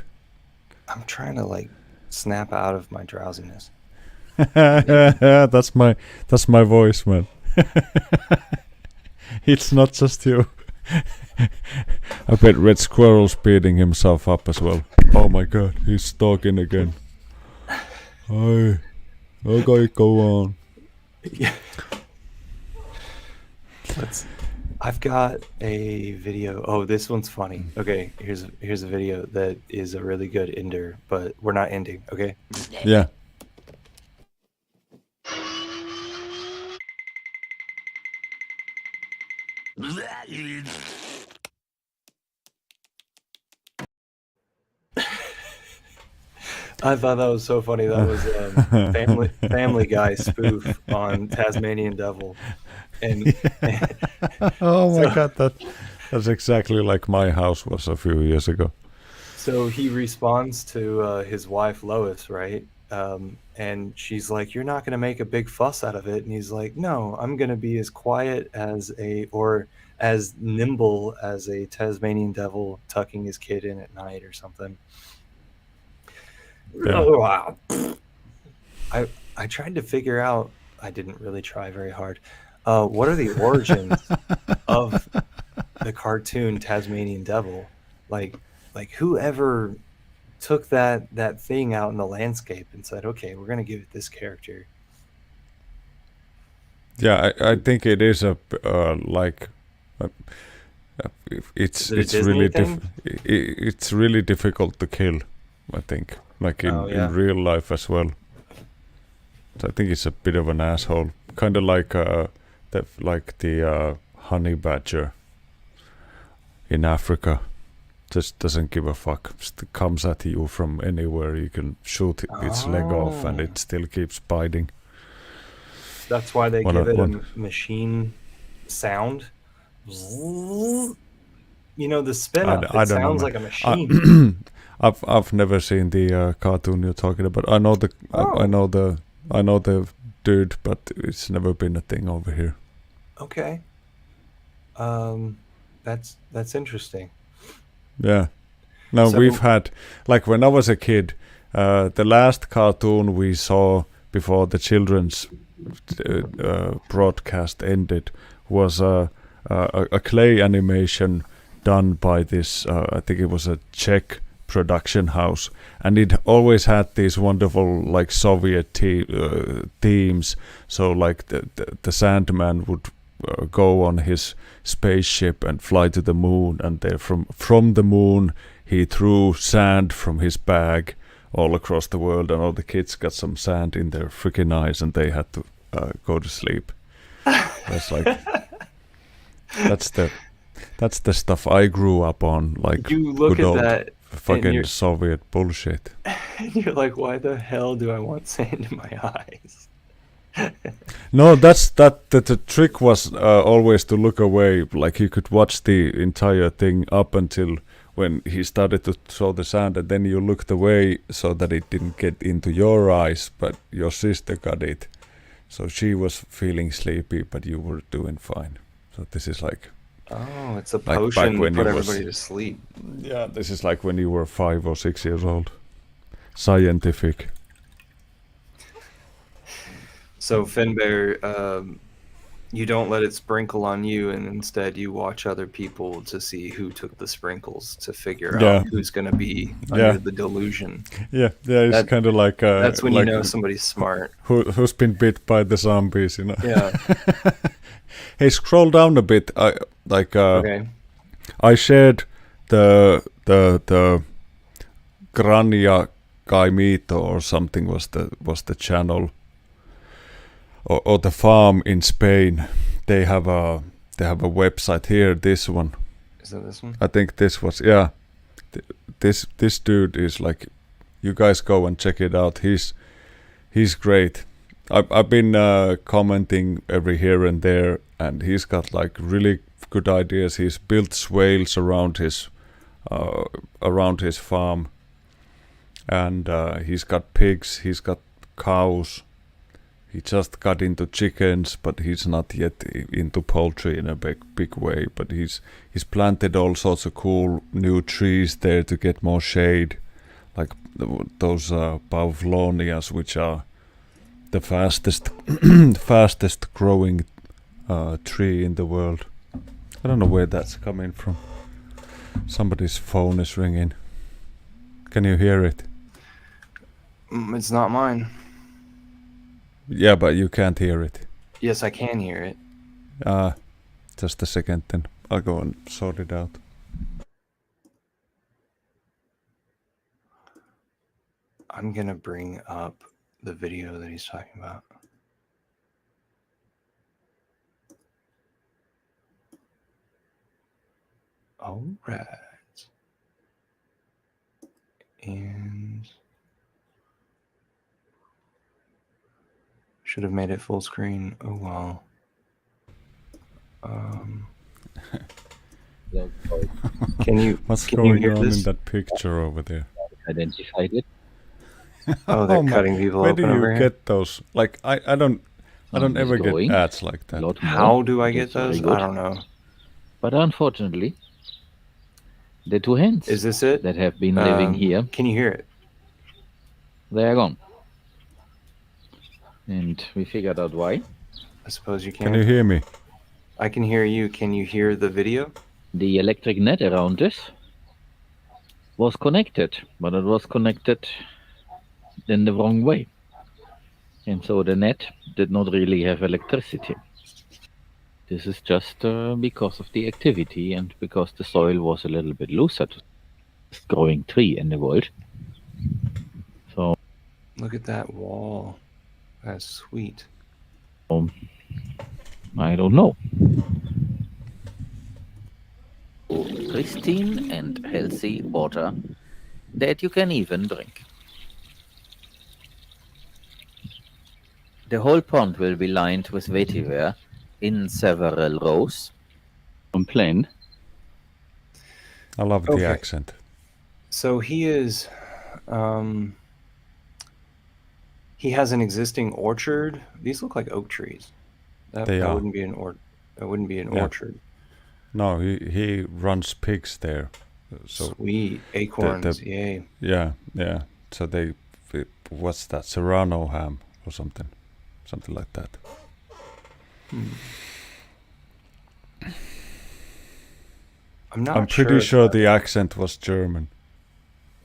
I'm trying to like snap out of my drowsiness. That's my voice, man. It's not just you. I bet Red Squirrel's beating himself up as well. Oh my god, he's talking again. Okay, go on. Yeah. I've got a video. Oh, this one's funny. Okay, here's a video that is a really good ender, but we're not ending. Okay. Yeah. I thought that was so funny. That was Family Guy spoof on Tasmanian Devil, and Oh my god, that's exactly like my house was a few years ago. so he responds to his wife Lois, right? And she's like, "You're not going to make a big fuss out of it," and he's like, "No, I'm going to be as quiet or as nimble as a Tasmanian devil tucking his kid in at night or something." Yeah. Oh, wow. I tried to figure out. I didn't really try very hard. What are the origins of the cartoon Tasmanian Devil? Like whoever took that thing out in the landscape and said, "Okay, we're gonna give it this character." Yeah, I think it is a like it's Is it a it's Disney really thing? it's really difficult to kill. I think like Oh, yeah. in real life as well. So I think it's a bit of an asshole, kind of like the honey badger in Africa. Just doesn't give a fuck. Just comes at you from anywhere. You can shoot its leg off, and Oh. it still keeps biting. That's why they One give of- it a one- machine sound. You know, the spin I up. d- It I don't know, sounds man. like a machine. I've never seen the cartoon you're talking about. I know the Oh. I know the dude, but it's never been a thing over here. Okay. That's interesting. Yeah. No, So- we've had like when I was a kid, the last cartoon we saw before the children's broadcast ended was a clay animation done by this. I think it was a Czech production house, and it always had these wonderful like Soviet themes. So like the Sandman would go on his spaceship and fly to the moon, and there from the moon he threw sand from his bag all across the world, and all the kids got some sand in their freaking eyes, and they had to go to sleep. That's like that's the stuff I grew up on, like You look good at old that fucking you're- Soviet bullshit. and you're like, why the hell do I want sand in my eyes? No, the trick was always to look away. Like you could watch the entire thing up until when he started to throw the sand, and then you looked away so that it didn't get into your eyes, but your sister got it. So she was feeling sleepy, but you were doing fine. So this is like, Oh, it's a back potion to when put you was- everybody to sleep. yeah, this is like when you were 5 or 6 years old. Scientific. So Finbear, you don't let it sprinkle on you, and instead you watch other people to see who took the sprinkles to figure Yeah. out who's going to be Yeah. under the delusion. Yeah, it's That- kind of like That's when like you know somebody's smart. who's been bit by the zombies, you know. Yeah. Hey, scroll down a bit. Okay. I shared the Grania Gaimito or something was the channel or the farm in Spain. They have a website here. This one, Is that this one? I think this was this dude is like, you guys go and check it out. He's great. I've been commenting every here and there, and he's got like really good ideas. He's built swales around his farm, and he's got pigs, he's got cows, he just got into chickens, but he's not yet into poultry in a big way. But he's planted all sorts of cool new trees there to get more shade, like those pavlonias, which are the fastest growing tree in the world. I don't know where that's coming from. Somebody's phone is ringing. Can you hear it? It's not mine. Yeah, but you can't hear it. Yes, I can hear it. Just a second then. I'll go and sort it out. I'm gonna bring up the video that he's talking about. All right. And should have made it full screen. Oh well. Can you What's can you going hear on this? in that picture over there? Identified it. Oh, they're my- cutting people Where do open over you here. get those? Like I don't It's ever get going. ads like that. Lot more. How do I get That's very those? good. I don't know. But unfortunately, the two hens Is this it? that have been living here, Can you hear it? they are gone. And we figured out why. I suppose you Can can. you hear me? I can hear you. Can you hear the video? The electric net around this was connected, but it was connected in the wrong way. And so the net did not really have electricity. This is just because of the activity and because the soil was a little bit looser to growing tree in the world. So Look at that wall. That's sweet. I don't know. Pristine and healthy water that you can even drink. The whole pond will be lined with vetiver in several rows. Plain. I love Okay. the accent. So he is. He has an existing orchard. These look like oak trees. That, They that are. wouldn't be an That wouldn't be an Yeah. orchard. No, he runs pigs there. So Sweet acorns. Yay. yeah. So what's that? Serrano ham or something like that. I'm not. I'm pretty sure the accent was German.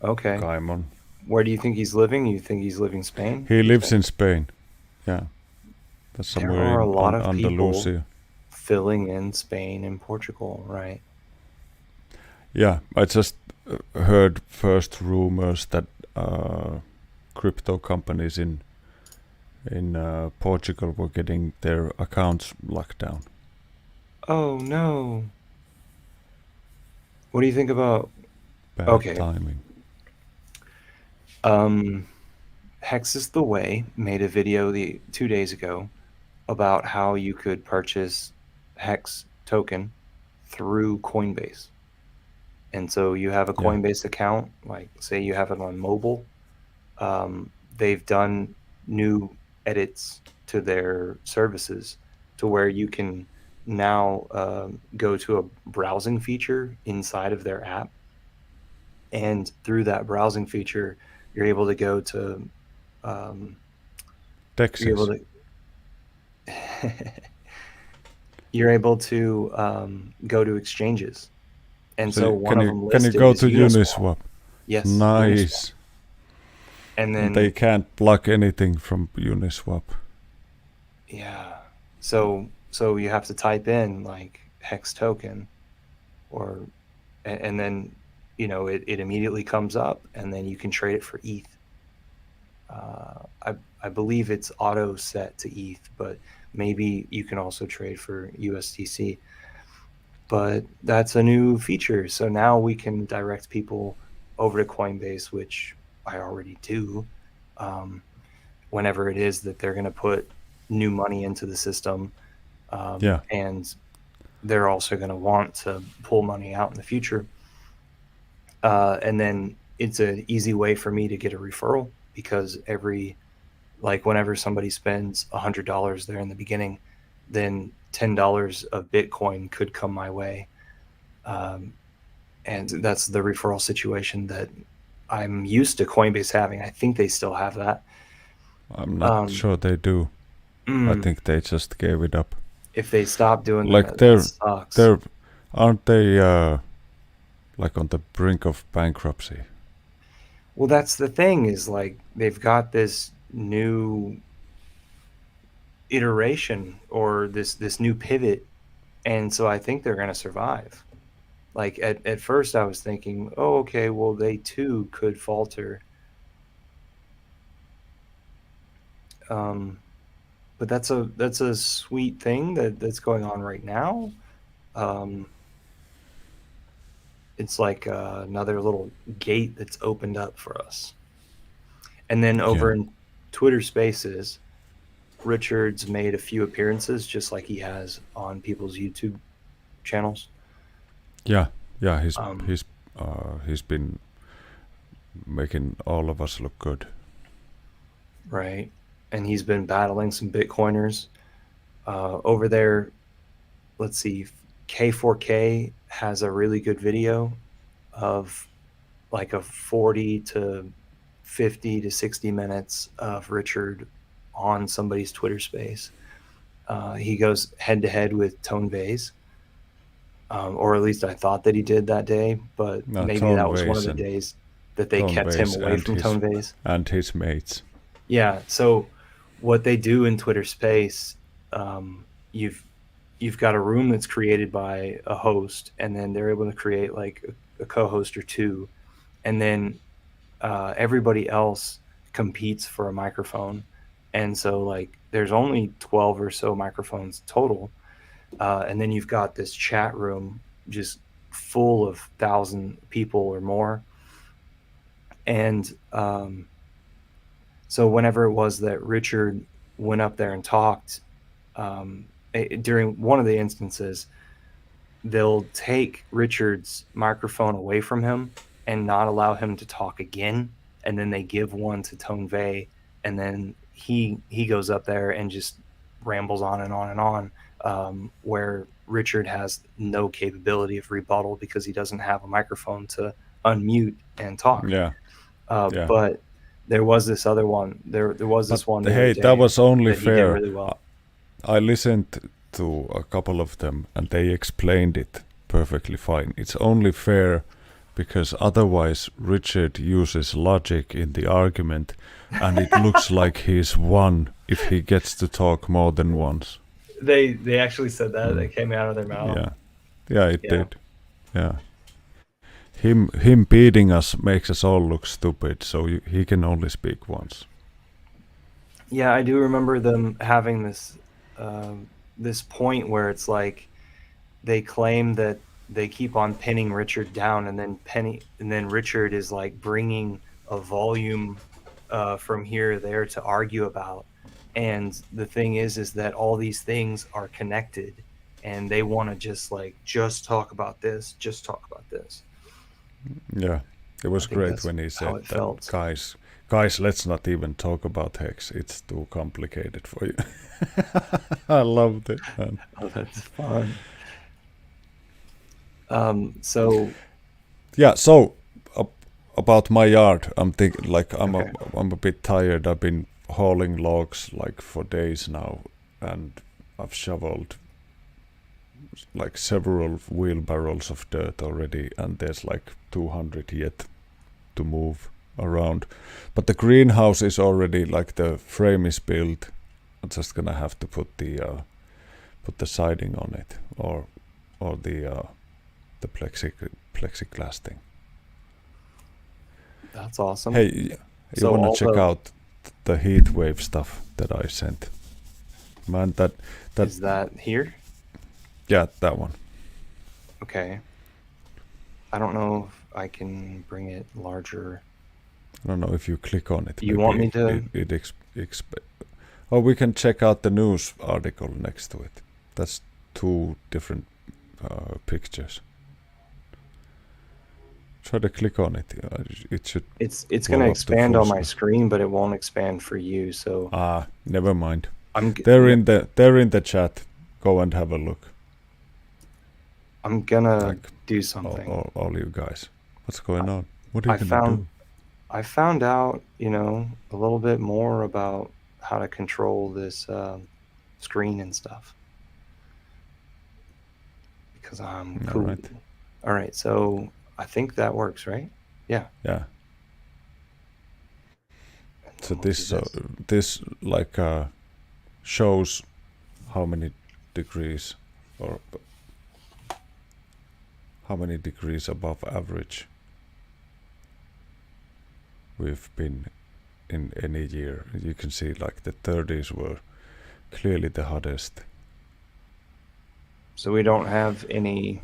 Okay. Gaimon. Where do you think he's living? You think he's living Spain? He lives in Spain. Yeah. That's There somewhere are a in lot of Andalusia. filling in Spain and Portugal, right? Yeah, I just heard first rumors that crypto companies in Portugal were getting their accounts locked down. Oh no. What do you think about Bad Okay. timing. Hex is the Way made a video 2 days ago about how you could purchase Hex token through Coinbase. And so you have a Yeah. Coinbase account, like say you have it on mobile. They've done new edits to their services to where you can now go to a browsing feature inside of their app. And through that browsing feature, you're able to go to Texas. you're able to you're able to go to exchanges, and so one can of you them can you listed go is to Uniswap. Uniswap? Yes, Uniswap. Nice. And then And they can't block anything from Uniswap. yeah, so you have to type in like Hex token, or and then it immediately comes up, and then you can trade it for ETH. I believe it's auto set to ETH, but maybe you can also trade for USDC. But that's a new feature. So now we can direct people over to Coinbase, which I already do, whenever it is that they're going to put new money into the system. Yeah. And they're also going to want to pull money out in the future. And then it's an easy way for me to get a referral, because every like whenever somebody spends $100 there in the beginning, then $10 of Bitcoin could come my way. And that's the referral situation that I'm used to Coinbase having. I think they still have that. I'm not sure they do. I think they just gave it up. If they stop doing Like that sucks. aren't they like on the brink of bankruptcy? Well, that's the thing, is like they've got this new iteration or this new pivot, and so I think they're going to survive. Like at first I was thinking, oh, okay, well, they too could falter. But that's a sweet thing that's going on right now. It's like another little gate that's opened up for us. And then over in Twitter Spaces, Richard's made a few appearances, just like he has on people's YouTube channels. Yeah, he's been making all of us look good. Right. And he's been battling some Bitcoiners over there. Let's see, K4K has a really good video of like a 40 to 50 to 60 minutes of Richard on somebody's Twitter space. He goes head to head with Tone Vase, or at least I thought that he did that day, but maybe Tone that was one of Vase the days that they Tone kept him Vase away and from his- Tone Vase. and his mates. Yeah. So what they do in Twitter Space, you've got a room that's created by a host, and then they're able to create like a co-host or two, and then everybody else competes for a microphone. And so like there's only 12 or so microphones total, and then you've got this chat room just full of 1,000 people or more. And so whenever it was that Richard went up there and talked, during one of the instances, they'll take Richard's microphone away from him and not allow him to talk again. And then they give one to Tone Vay, and then he goes up there and just rambles on and on and on, where Richard has no capability of rebuttal because he doesn't have a microphone to unmute and talk. Yeah. But there was this other one. There was this one. Hey, that was only that he did fair. really well. I listened to a couple of them and they explained it perfectly fine. It's only fair because otherwise Richard uses logic in the argument and it looks like he's won if he gets to talk more than once. They actually said that. They came out of their mouth. Yeah, it did. Yeah. Him beating us makes us all look stupid, so he can only speak once. Yeah, I do remember them having this this point where it's like they claim that they keep on pinning Richard down, and then Richard is like bringing a volume from here or there to argue about. And the thing is that all these things are connected, and they want to just talk about this, just talk about this. Yeah, it was great that's when he how said it that, felt. guys, let's not even talk about Hex. It's too complicated for you. I loved it, man. Oh, that's fun. So Yeah, so about my yard, I'm thinking like I'm Okay. I'm a bit tired. I've been hauling logs like for days now, and I've shoveled like several wheelbarrows of dirt already, and there's like 200 yet to move around. But the greenhouse is already, like, the frame is built. I'm just gonna have to put the siding on it, or the plexiglass thing. that's awesome. Hey, you So wanna all check the- out the heat wave stuff that I sent? Man, that Is that here? yeah, that one. Okay. I don't know if I can bring it larger. I don't know if you click on it. You maybe want me to- or we can check out the news article next to it. That's two different pictures. Try to click on it. It should. It's Blow going to up the expand full on my screen. screen, but it won't expand for you. So Never mind. I'm They're in the chat. Go and have a look. I'm gonna Like, do something. All you guys. What's going on? What are I you gonna found do? I found out, a little bit more about how to control this screen and stuff because I'm All cool. right. All right, so I think that works, right? Yeah. Yeah. And So then we'll this do this like shows how many degrees or how many degrees above average we've been in any year. You can see like the 30s were clearly the hottest. So we don't have any,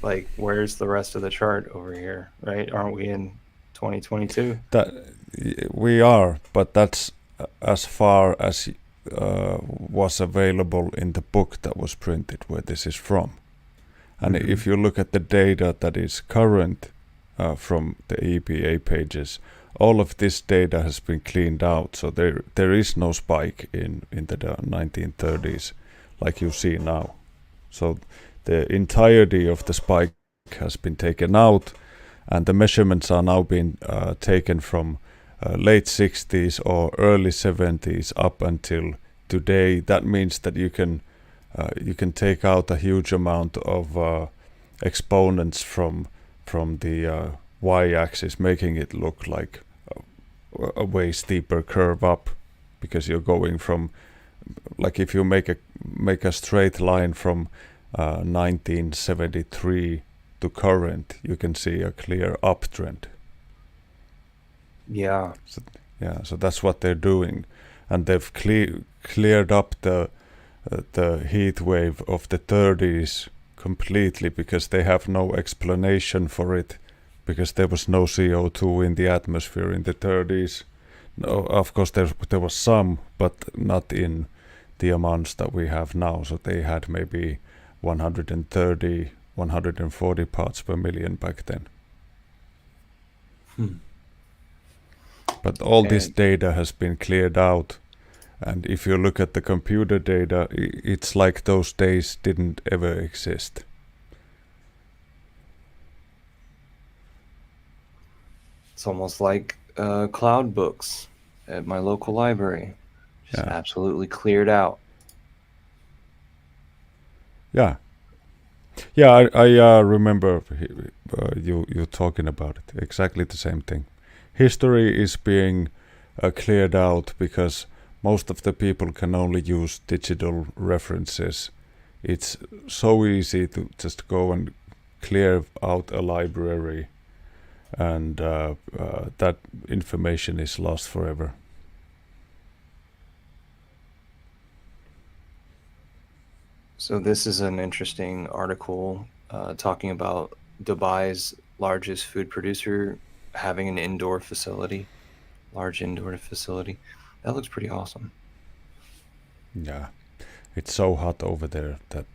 like, where's the rest of the chart over here, right? Aren't we in 2022? That we are, but that's as far as was available in the book that was printed where this is from. And if you look at the data that is current from the EPA pages, all of this data has been cleaned out. So there is no spike in the 1930s like you see now. So the entirety of the spike has been taken out, and the measurements are now being taken from late 60s or early 70s up until today. That means that you can take out a huge amount of exponents from the y-axis, making it look like a way steeper curve up, because you're going from, like, if you make a straight line from 1973 to current, you can see a clear uptrend. Yeah. So that's what they're doing, and they've cleared up the heat wave of the 30s completely, because they have no explanation for it, because there was no CO2 in the atmosphere in the 30s. No, of course there was some, but not in the amounts that we have now. So they had maybe 130, 140 parts per million back then. But all this data has been cleared out, and if you look at the computer data, it's like those days didn't ever exist. It's almost like cloud books at my local library. Just absolutely cleared out. Yeah. I remember you talking about it. Exactly the same thing. History is being cleared out because most of the people can only use digital references. It's so easy to just go and clear out a library, and that information is lost forever. So this is an interesting article talking about Dubai's largest food producer having an indoor facility, large indoor facility. That looks pretty awesome. Yeah, it's so hot over there that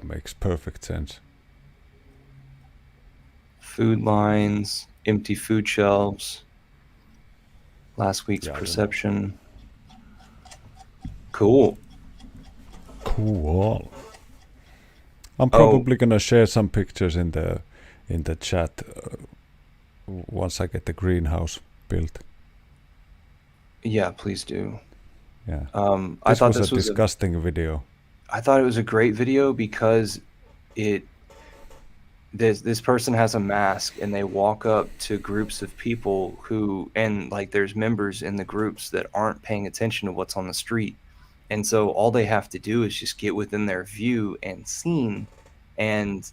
makes perfect sense. Food lines, empty food shelves, last week's perception. Cool. I'm probably gonna share some pictures in the chat once I get the greenhouse built. Yeah, please do. Yeah. I thought this was this a disgusting video. I thought it was a great video because this person has a mask, and they walk up to groups of people and like there's members in the groups that aren't paying attention to what's on the street. And so all they have to do is just get within their view and scene and,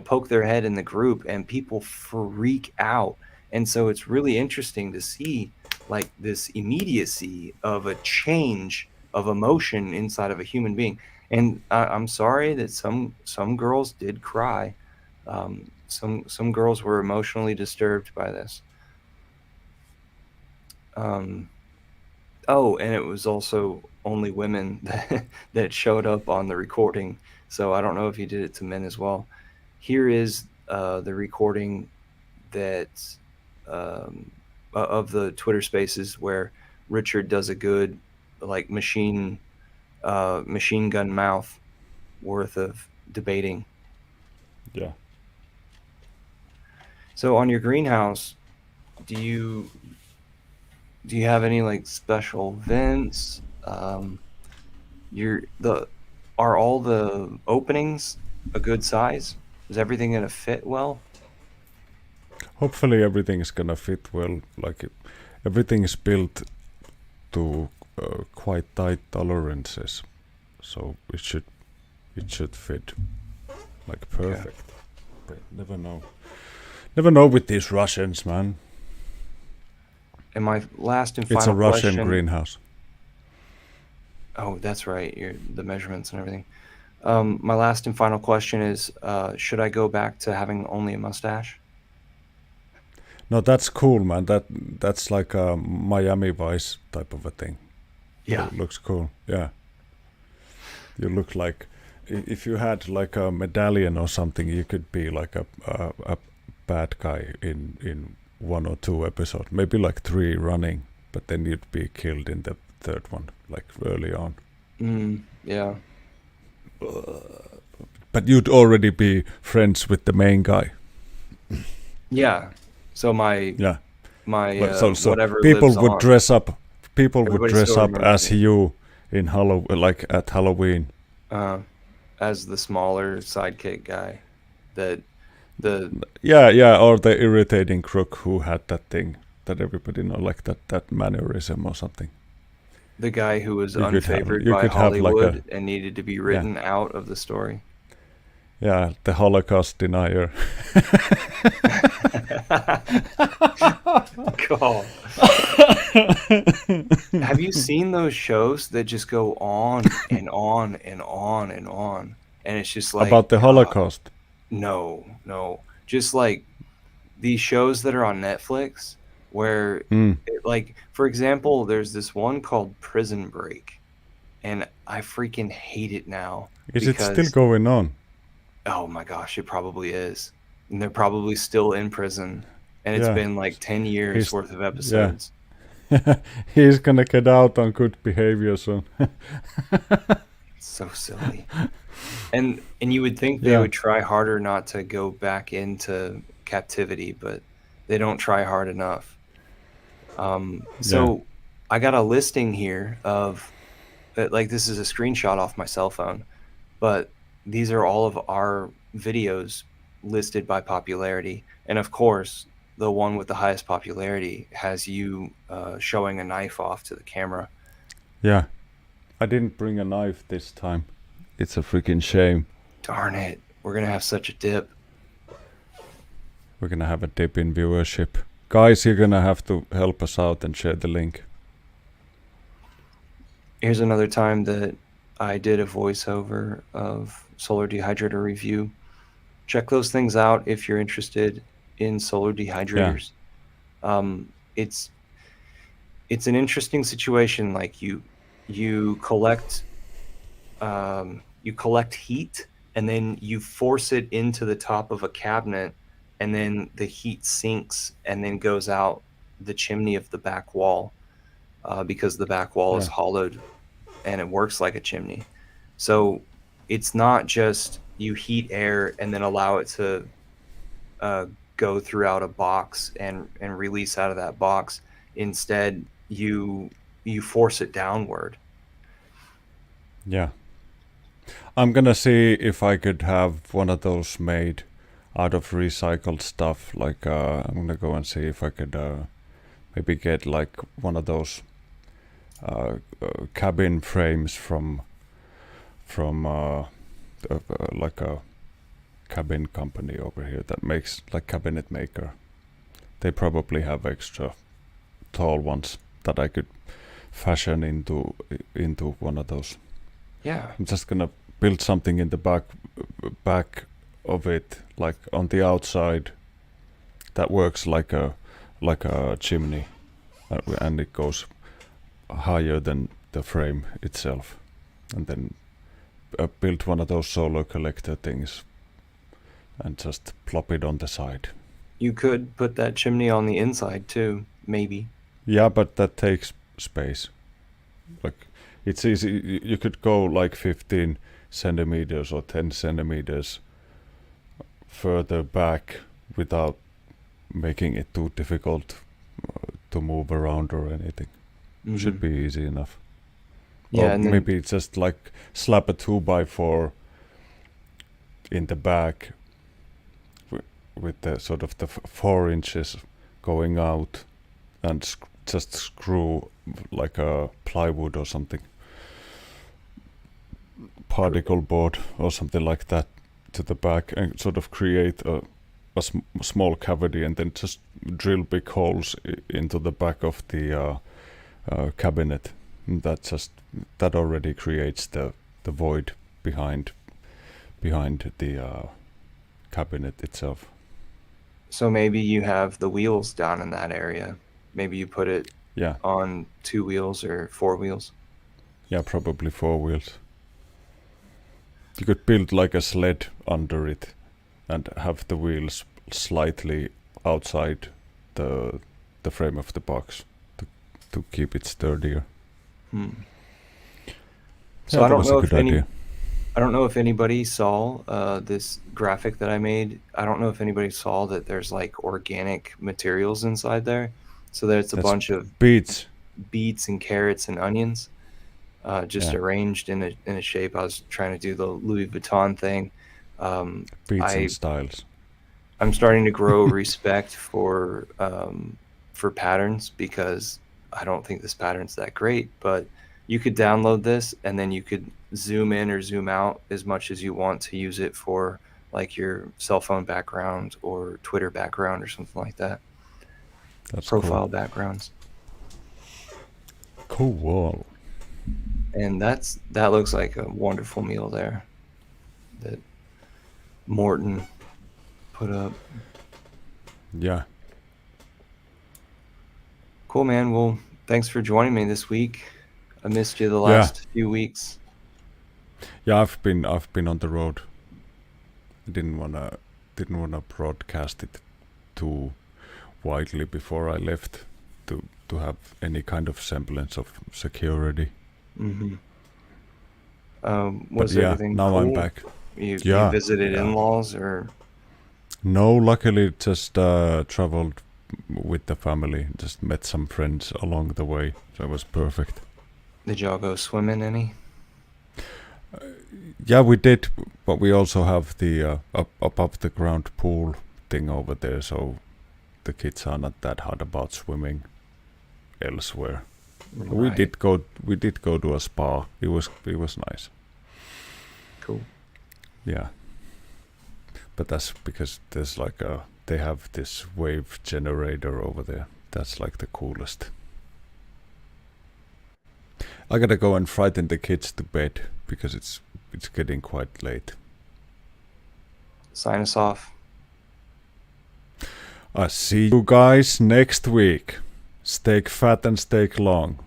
poke their head in the group, and people freak out. And so it's really interesting to see like this immediacy of a change of emotion inside of a human being. And I'm sorry that some girls did cry. Some girls were emotionally disturbed by this. Oh, and it was also only women that showed up on the recording. So I don't know if he did it to men as well. Here is the recording that of the Twitter Spaces where Richard does a good like machine gun mouth worth of debating. Yeah. So on your greenhouse, do you have any like special vents? Are all the openings a good size? Is everything gonna fit well? Hopefully everything is gonna fit well. Like everything is built to quite tight tolerances, so it should fit like perfect. But never know with these Russians, man. And my last and final It's a Russian question. greenhouse. Oh, that's right. The measurements and everything. My last and final question is: should I go back to having only a mustache? No, that's cool, man. That's like a Miami Vice type of a thing. Yeah. It looks cool. Yeah. You look like if you had like a medallion or something, you could be like a bad guy in 1 or 2 episodes, maybe like 3 running, but then you'd be killed in the 3rd one, like early on. Yeah. But you'd already be friends with the main guy. Yeah. So my Yeah. my So whatever people lives would on. dress up. People would Everybody dress still up remembers as me. you in like at Halloween. As the smaller sidekick guy, the Yeah, or the irritating crook who had that thing that everybody know, like that mannerism or something. guy who was You could have- unfavored you by could have like Hollywood and needed to be written out of the story. Yeah, the Holocaust denier. God. Have you seen those shows that just go on and on and on and on? And it's just like About the Holocaust. No. Just like these shows that are on Netflix where like for example, there's this one called Prison Break, and I freaking hate it now. Is it still because- going on? Oh my gosh, it probably is. And they're probably still in prison. And it's Yeah. been like 10 years He's- worth of episodes. He's gonna get out on good behavior soon. So silly. And you would think they Yeah. would try harder not to go back into captivity, but they don't try hard enough. So I got a listing here of like this is a screenshot off my cell phone, but these are all of our videos listed by popularity. And of course, the one with the highest popularity has you showing a knife off to the camera. Yeah. I didn't bring a knife this time. It's a freaking shame. Darn it. We're going to have such a dip. We're gonna have a dip in viewership. Guys, you're gonna have to help us out and share the link. Here's another time that I did a voiceover of Solar Dehydrator review. Check those things out if you're interested in solar dehydrators. It's an interesting situation. Like you collect heat and then you force it into the top of a cabinet, and then the heat sinks and then goes out the chimney of the back wall because the back wall is hollowed and it works like a chimney. So it's not just you heat air and then allow it to go throughout a box and release out of that box. Instead, you force it downward. Yeah. I'm gonna see if I could have one of those made out of recycled stuff. Like I'm gonna go and see if I could maybe get like one of those cabin frames from like a cabin company over here that makes like cabinet maker. They probably have extra tall ones that I could fashion into one of those. Yeah. I'm just gonna build something in the back of it, like on the outside, that works like a chimney, and it goes higher than the frame itself, and then build one of those solar collector things and just plop it on the side. You could put that chimney on the inside too, maybe. Yeah, but that takes space. Like, it's easy. You could go like 15 centimeters or 10 centimeters further back without making it too difficult to move around or anything. Should be easy enough. Yeah, Or and then maybe just like slap a 2x4 in the back with the sort of the 4 inches going out and just screw like a plywood or something, particle board or something like that to the back, and sort of create a small cavity, and then just drill big holes into the back of the cabinet. And that already creates the void behind the cabinet itself. so maybe you have the wheels down in that area. Maybe you put it Yeah, on 2 wheels or 4 wheels. yeah, probably 4 wheels. You could build like a sled under it and have the wheels slightly outside the frame of the box to keep it sturdier. So Yeah, I that don't was a know good if idea. I don't know if anybody saw this graphic that I made. I don't know if anybody saw that there's like organic materials inside there. So there's a That's bunch of beets. beets and carrots and onions, just Yeah. arranged in a shape. I was trying to do the Louis Vuitton thing. Beets and I styles. I'm starting to grow respect for patterns, because I don't think this pattern's that great, but you could download this and then you could zoom in or zoom out as much as you want to use it for like your cell phone background or Twitter background or something like that. That's Profile backgrounds. cool. And that looks like a wonderful meal there that Morton put up. Yeah. Cool, man. Well, thanks for joining me this week. I missed you the Yeah. last few weeks. Yeah, I've been on the road. I didn't wanna broadcast it too widely before I left to have any kind of semblance of security. Mm-hmm. But Was yeah, everything now cool? I'm back. You Yeah, visited yeah. in-laws, or No, luckily just traveled with the family. Just met some friends along the way, so it was perfect. did y'all go swimming any? Yeah, we did, but we also have the above the ground pool thing over there, so the kids are not that hard about swimming elsewhere. We Right. did go to a spa. It was nice. Cool. Yeah. But that's because there's like they have this wave generator over there. That's like the coolest. I gotta go and frighten the kids to bed because it's getting quite late. Sign us off. I see you guys next week. Steak fat and steak long.